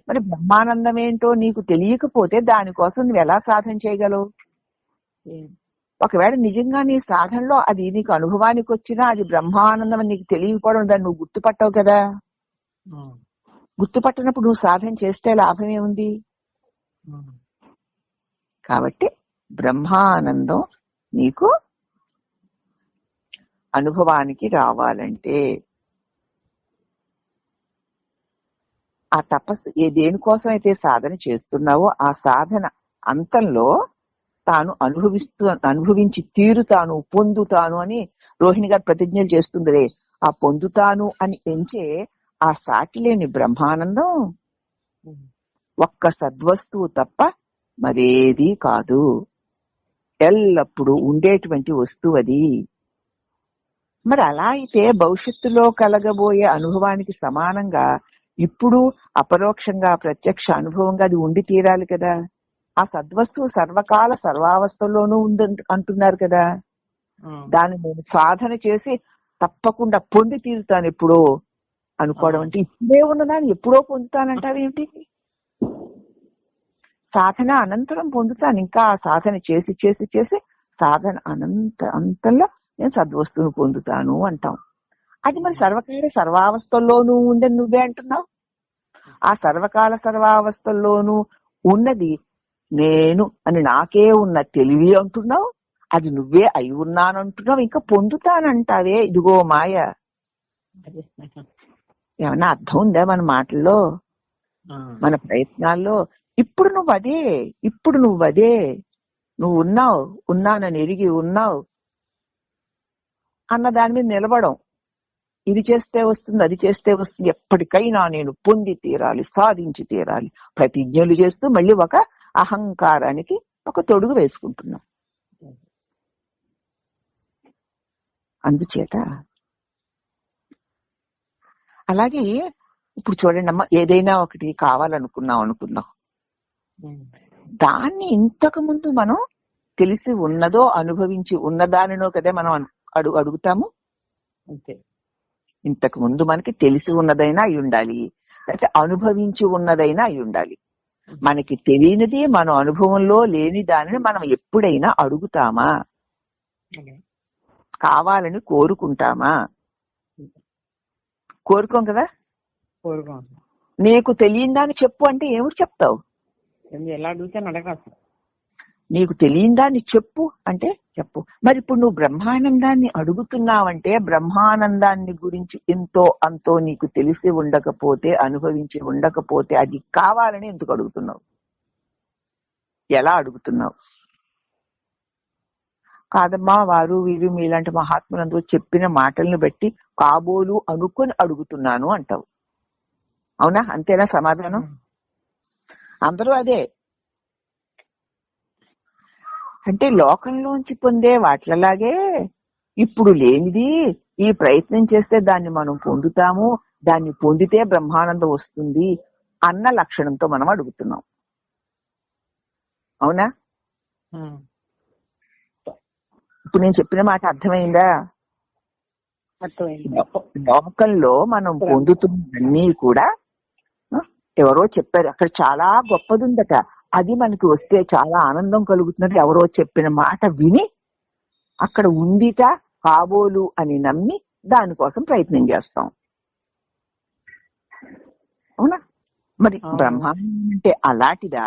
మరి బ్రహ్మానందం ఏంటో నీకు తెలియకపోతే దానికోసం నువ్వు ఎలా సాధన చేయగలవు? ఒకవేళ నిజంగా నీ సాధనలో అది నీకు అనుభవానికి వచ్చినా అది బ్రహ్మానందం అని నీకు తెలియకపోవడం, దాన్ని నువ్వు గుర్తుపట్టవు కదా. గుర్తుపట్టినప్పుడు నువ్వు సాధన చేస్తే లాభం ఏముంది? కాబట్టి బ్రహ్మానందం నీకు అనుభవానికి రావాలంటే ఆ తపస్సు దేనికోసం అయితే సాధన చేస్తున్నావో ఆ సాధన అంతంలో తాను అనుభవించి తీరుతాను, పొందుతాను అని రోహిణి గారు ప్రతిజ్ఞలు చేస్తుందిరే. ఆ పొందుతాను అని ఎంచే ఆ సాటి లేని బ్రహ్మానందం ఒక్క సద్వస్తువు తప్ప మరేది కాదు. ఎల్లప్పుడూ ఉండేటువంటి వస్తువు అది. మరి అలా అయితే భవిష్యత్తులో కలగబోయే అనుభవానికి సమానంగా ఇప్పుడు అపరోక్షంగా ప్రత్యక్ష అనుభవంగా అది ఉండి తీరాలి కదా. ఆ సద్వస్తువు సర్వకాల సర్వావస్థల్లోనూ ఉంది అంటున్నారు కదా. దాన్ని నేను సాధన చేసి తప్పకుండా పొంది తీరుతాను ఎప్పుడో అనుకోవడం అంటే ఇప్పుడే ఉన్నదాన్ని ఎప్పుడో పొందుతానంటావేమిటి? సాధన అనంతరం పొందుతాను. ఇంకా ఆ సాధన చేసి చేసి చేసి సాధన అంతంలో నేను సద్వస్తువును పొందుతాను అంటాం. అది మరి సర్వకాల సర్వావస్థల్లోనూ ఉందని నువ్వే అంటున్నావు. ఆ సర్వకాల సర్వావస్థల్లోనూ ఉన్నది నేను అని నాకే ఉన్న తెలివి అంటున్నావు. అది నువ్వే అయి ఉన్నానంటున్నావు. ఇంకా పొందుతానంటావే, ఇదిగో మాయ. ఏమన్నా అర్థం ఉందా మన మాటల్లో, మన ప్రయత్నాల్లో? ఇప్పుడు నువ్వు అదే నువ్వు ఉన్నానని ఎరిగి ఉన్నావు అన్న దాని మీద నిలబడం. ఇది చేస్తే వస్తుంది, అది చేస్తే వస్తుంది, ఎప్పటికైనా నేను పొంది తీరాలి, సాధించి తీరాలి ప్రతిజ్ఞలు చేస్తూ మళ్ళీ ఒక అహంకారానికి ఒక తొడుగు వేసుకుంటున్నాం. అందుచేత అలాగే ఇప్పుడు చూడండి అమ్మా, ఏదైనా ఒకటి కావాలనుకుందాం, దాన్ని ఇంతకు ముందు మనం తెలిసి ఉన్నదో అనుభవించి ఉన్నదానినో కదా మనం అడుగుతాము. ఇంతకు ముందు మనకి తెలిసి ఉన్నదైనా అయి ఉండాలి, లేకపోతే అనుభవించి ఉన్నదైనా అయి ఉండాలి. మనకి తెలియనిది, మన అనుభవంలో లేని దానిని మనం ఎప్పుడైనా అడుగుతామా? కావాలని కోరుకుంటామా? కోరుకోం కదా. నీకు తెలియందాన్ని చెప్పు అంటే ఏమిటి చెప్తావు? ఎలా అడుగుతాను అడగాలి. నీకు తెలియందాన్ని చెప్పు అంటే చెప్పు. మరి ఇప్పుడు నువ్వు బ్రహ్మానందాన్ని అడుగుతున్నావంటే బ్రహ్మానందాన్ని గురించి ఎంతో అంతో నీకు తెలిసి ఉండకపోతే, అనుభవించి ఉండకపోతే అది కావాలని ఎందుకు అడుగుతున్నావు? ఎలా అడుగుతున్నావు? కాదమ్మా, వారు వీరు మీలాంటి మహాత్ములందరూ చెప్పిన మాటలను బట్టి కాబోలు అనుకొని అడుగుతున్నాను అంటావు. అవునా? అంతేనా సమాధానం? అందరూ అదే. అంటే లోకంలోంచి పొందే వాటిలాగే ఇప్పుడు లేనిది ఈ ప్రయత్నం చేస్తే దాన్ని మనం పొందుతాము, దాన్ని పొందితే బ్రహ్మానందం వస్తుంది అన్న లక్షణంతో మనం అడుగుతున్నాం. అవునా? ఇప్పుడు నేను చెప్పిన మాట అర్థమైందా? లోకంలో మనం పొందుతున్నవన్నీ కూడా ఎవరో చెప్పారు, అక్కడ చాలా గొప్పది ఉందట, అది మనకి వస్తే చాలా ఆనందం కలుగుతున్నది. ఎవరో చెప్పిన మాట విని అక్కడ ఉందిట కాబోలు అని నమ్మి దానికోసం ప్రయత్నం చేస్తాం. అవునా? మరి బ్రహ్మాండం అంటే అలాంటిదా?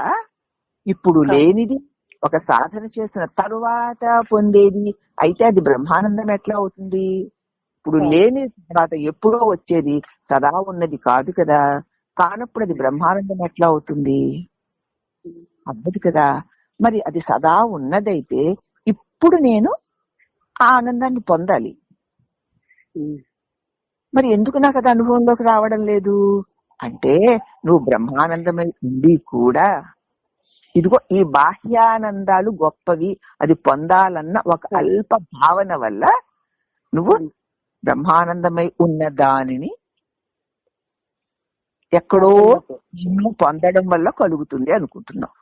ఇప్పుడు లేనిది ఒక సాధన చేసిన తరువాత పొందేది అయితే అది బ్రహ్మానందం ఎట్లా అవుతుంది? ఇప్పుడు లేని తర్వాత ఎప్పుడో వచ్చేది సదా ఉన్నది కాదు కదా. కానప్పుడు అది బ్రహ్మానందం ఎట్లా అవుతుంది? అవ్వదు కదా. మరి అది సదా ఉన్నదైతే ఇప్పుడు నేను ఆ ఆనందాన్ని పొందాలి. మరి ఎందుకు నాకు అది అనుభవంలోకి రావడం లేదు అంటే, నువ్వు బ్రహ్మానందమై ఉండి కూడా ఇదిగో ఈ బాహ్యానందాలు గొప్పవి, అది పొందాలన్న ఒక అల్ప భావన వల్ల నువ్వు బ్రహ్మానందమై ఉన్న దానిని ఎక్కడో పొందడం వల్ల కలుగుతుంది అనుకుంటున్నావు.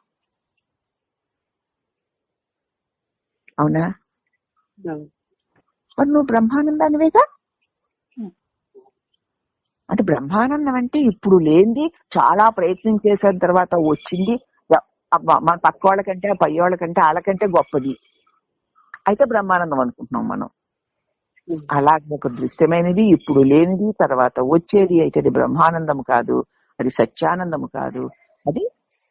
అవునా? మరి నువ్వు బ్రహ్మానందానివేగా. అంటే బ్రహ్మానందం అంటే ఇప్పుడు లేనిది చాలా ప్రయత్నం చేసిన తర్వాత వచ్చింది, మన పక్క వాళ్ళకంటే పై వాళ్ళకంటే వాళ్ళకంటే గొప్పది అయితే బ్రహ్మానందం అనుకుంటున్నాం మనం. అలాగే ఒక దృశ్యమైనది ఇప్పుడు లేనిది తర్వాత వచ్చేది అయితే అది బ్రహ్మానందం కాదు, అది సత్యానందము కాదు. అది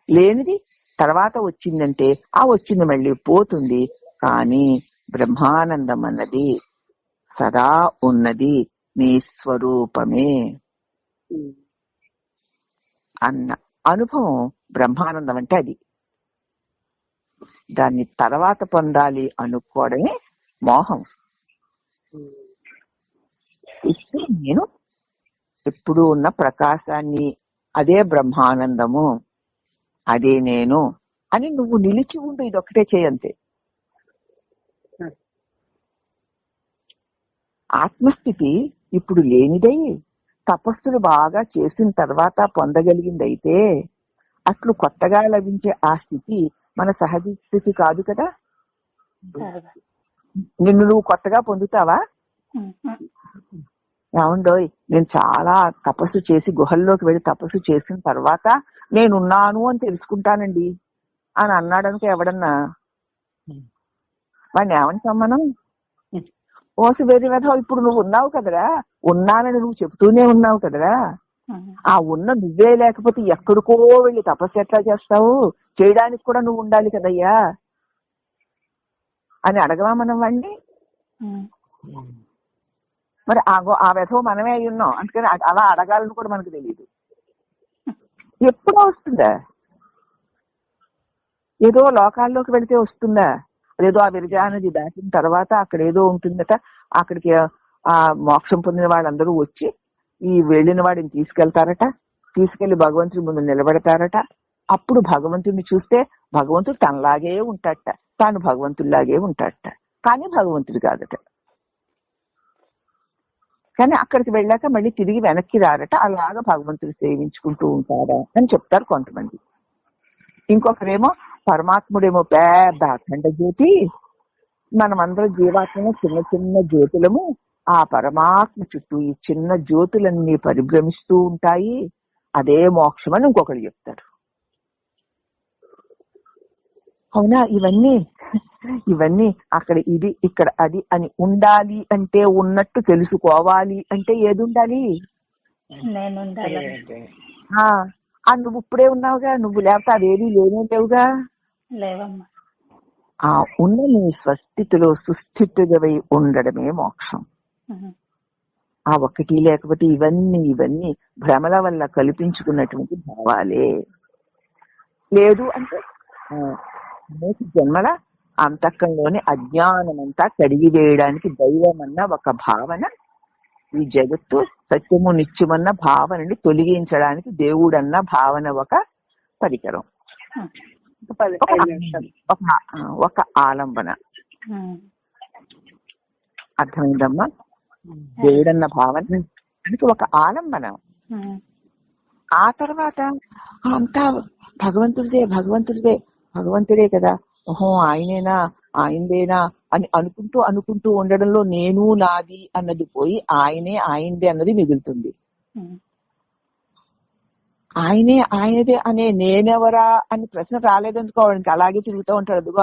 లేనిది తర్వాత వచ్చిందంటే ఆ వచ్చింది మళ్ళీ పోతుంది. కానీ బ్రహ్మానందం అన్నది సదా ఉన్నది, నీ స్వరూపమే. అన్న అనుభవం బ్రహ్మానందం అంటే అది. దాన్ని తర్వాత పొందాలి అనుకోవడమే మోహం. ఇప్పుడు నేను ఎప్పుడు ఉన్న ప్రకాశాన్ని, అదే బ్రహ్మానందము, అదే నేను అని నువ్వు నిలిచి ఉండు. ఇదొక్కటే చేయంతే. ఆత్మస్థితి ఇప్పుడు లేనిదై తపస్సులు బాగా చేసిన తర్వాత పొందగలిగిందైతే అట్లు కొత్తగా లభించే ఆ స్థితి మన సహజ స్థితి కాదు కదా. నిన్ను నువ్వు కొత్తగా పొందుతావా? ఏమండోయ్, నేను చాలా తపస్సు చేసి గుహల్లోకి వెళ్ళి తపస్సు చేసిన తర్వాత నేనున్నాను అని తెలుసుకుంటానండి అని అన్నాడనుకో ఎవడన్నా, వాడిని ఏమంటాం మనం? ఓసి వేరే విధం, ఇప్పుడు నువ్వు ఉన్నావు కదరా, ఉన్నానని నువ్వు చెబుతూనే ఉన్నావు కదరా, ఆ ఉన్న నువ్వే లేకపోతే ఎక్కడికో వెళ్ళి తపస్సు ఎట్లా చేస్తావు? చేయడానికి కూడా నువ్వు ఉండాలి కదయ్యా అని అడగవా మనం వాడిని? మరి ఆ విధవ మనమే అయి ఉన్నాం, అందుకని అలా అడగాలని కూడా మనకు తెలియదు. ఎప్పుడో వస్తుందా? ఏదో లోకాల్లోకి వెళితే వస్తుందా? అదేదో ఆ విరజా నది దాటిన తర్వాత అక్కడ ఏదో ఉంటుందట, అక్కడికి ఆ మోక్షం పొందిన వాళ్ళందరూ వచ్చి ఈ వెళ్ళిన వాడిని తీసుకెళ్తారట, తీసుకెళ్లి భగవంతుడి ముందు నిలబెడతారట. అప్పుడు భగవంతుడిని చూస్తే భగవంతుడు తనలాగే ఉంటాడట, తాను భగవంతుడిలాగే ఉంటాడట, కానీ భగవంతుడు కాదట. కానీ అక్కడికి వెళ్ళాక మళ్ళీ తిరిగి వెనక్కి రారట, అలాగా భగవంతుడు సేవించుకుంటూ ఉంటారా అని చెప్తారు కొంతమంది. ఇంకొకరేమో పరమాత్ముడేమో పెద్ద అఖండ జ్యోతి, మనమందరం జీవాత్మలో చిన్న చిన్న జ్యోతులము, ఆ పరమాత్మ చుట్టూ ఈ చిన్న జ్యోతులన్నీ పరిభ్రమిస్తూ ఉంటాయి, అదే మోక్షం అని ఇంకొకరు చెప్తారు. అవునా? ఇవన్నీ అక్కడ ఇది ఇక్కడ అది అని ఉండాలి అంటే, ఉన్నట్టు తెలుసుకోవాలి అంటే ఏది ఉండాలి? నువ్వు ఇప్పుడే ఉన్నావుగా, నువ్వు లేకపోతే అవేది లేనే లేవుగా. ఆ ఉన్న నీ స్వస్థితిలో సుస్థితివై ఉండడమే మోక్షం. ఆ ఒక్కటి లేకపోతే ఇవన్నీ భ్రమల వల్ల కల్పించుకున్నటువంటి భావాలే. లేదు అంటే జన్మల అంతఃకంలోని అజ్ఞానమంతా కడిగి వేయడానికి దైవం అన్న ఒక భావన, ఈ జగత్తు సత్యము నిత్యమన్న భావనని తొలగించడానికి దేవుడన్న భావన ఒక పరికరం, ఒక ఆలంబన. అర్థమైందమ్మా? దేవుడన్న భావన అంటే ఒక ఆలంబన. ఆ తర్వాత అంతా భగవంతుడే కదా, ఓహో ఆయనేనా ఆయనదేనా అని అనుకుంటూ ఉండడంలో నేను నాది అన్నది పోయి ఆయనదే అన్నది మిగులుతుంది. ఆయనదే అనే నేనెవరా అని ప్రశ్న రాలేదనుకోవడానికి అలాగే తిరుగుతూ ఉంటాడు. అదిగో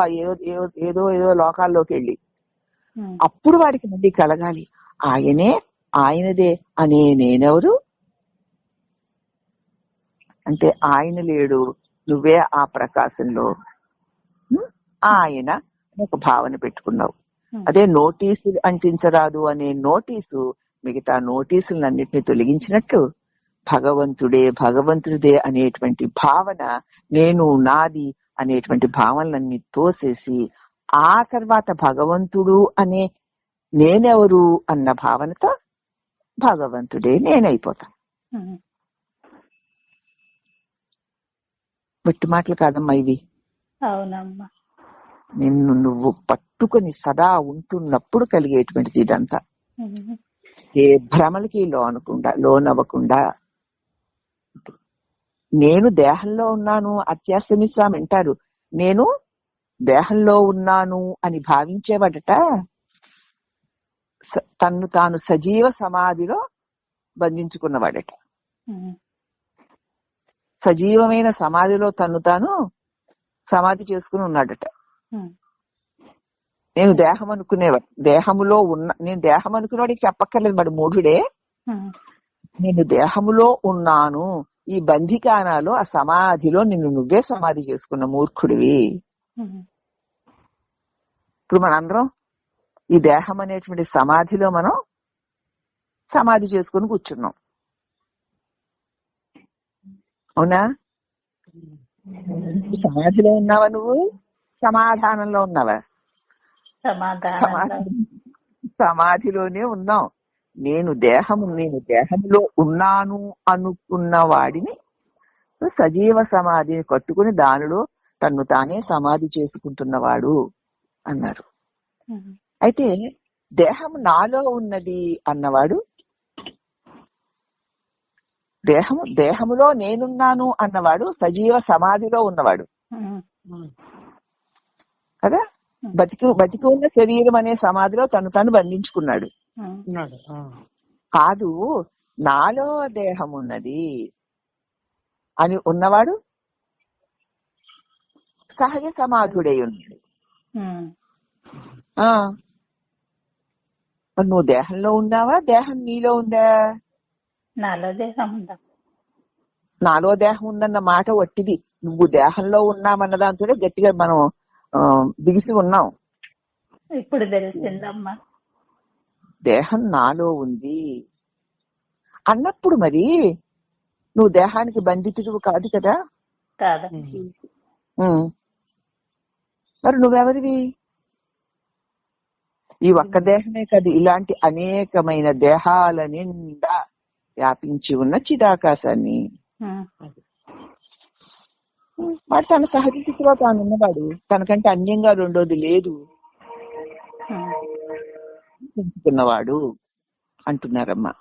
ఏదో లోకాల్లోకి వెళ్ళి అప్పుడు వాడికి మళ్ళీ కలగాలి, ఆయనదే అనే నేనెవరు అంటే ఆయన లేడు, నువ్వే ఆ ప్రకాశంలో ఆయన ఒక భావన పెట్టుకున్నావు. అదే నోటీసులు అంటించరాదు అనే నోటీసు మిగతా నోటీసులన్నింటినీ తొలగించినట్లు భగవంతుడే అనేటువంటి భావన, నేను నాది అనేటువంటి భావనలన్నీ తోసేసి ఆ తర్వాత భగవంతుడు అనే నేనెవరు అన్న భావనతో భగవంతుడే నేనైపోతా. బట్టి మాటలు కాదమ్మా ఇవి. అవునమ్మా. నిన్ను నువ్వు పట్టుకొని సదా ఉంటున్నప్పుడు కలిగేటువంటిది ఇదంతా. ఏ భ్రమలకి లోనవ్వకుండా నేను దేహంలో ఉన్నాను, అత్యాశ్రమి స్వామి అంటారు, నేను దేహంలో ఉన్నాను అని భావించేవాడట తన్ను తాను సజీవ సమాధిలో బంధించుకున్నవాడట. సజీవమైన సమాధిలో తన్ను తాను సమాధి చేసుకుని ఉన్నాడట. నేను దేహం అనుకునేవాడు, నేను దేహం అనుకునేవాడికి చెప్పక్కర్లేదు, వాడు మూఢుడే. నేను దేహములో ఉన్నాను, ఈ బంధికానాలో ఆ సమాధిలో నిన్ను నువ్వే సమాధి చేసుకున్న మూర్ఖుడివి. ఇప్పుడు మనందరం ఈ దేహం అనేటువంటి సమాధిలో మనం సమాధి చేసుకుని కూర్చున్నాం. అవునా? సమాధిలో ఉన్నావా నువ్వు? సమాధానంలో ఉన్నావా? సమాధానంలో సమాధిలోనే ఉన్నాం. నేను దేహంలో ఉన్నాను అనుకున్న వాడిని సజీవ సమాధిని కట్టుకుని దానిలో తన్ను తానే సమాధి చేసుకుంటున్నవాడు అన్నారు. అయితే దేహం నాలో ఉన్నది అన్నవాడు, దేహములో నేనున్నాను అన్నవాడు సజీవ సమాధిలో ఉన్నవాడు కదా. బతికి ఉన్న శరీరం అనే సమాధిలో తను తాను బంధించుకున్నాడు. కాదు, నాలో దేహం ఉన్నది అని ఉన్నవాడు సహజ సమాధుడై ఉన్నాడు. మరి నువ్వు దేహంలో ఉన్నావా? దేహం నీలో ఉందా? నాలో దేహం ఉందా? నాలో దేహం ఉందన్న మాట వట్టిది. నువ్వు దేహంలో ఉన్నామన్న దాంతో గట్టిగా మనం బిగిసి ఉన్నాం. ఇప్పుడు తెలిసిందమ్మా. దేహం నాలో ఉంది అన్నప్పుడు మరి నువ్వు దేహానికి బంధితుడు కాదు కదా. కాదండి. మరి నువ్వెవరివి? ఈ ఒక్క దేహమే కాదు, ఇలాంటి అనేకమైన దేహాల నిండా వ్యాపించి ఉన్న చిదాకాశాన్ని వాడు తన సహజ స్థితిలో తాను ఉన్నవాడు. తనకంటే అన్యంగా రెండోది లేదు పెంచుతున్నవాడు అంటున్నారమ్మా.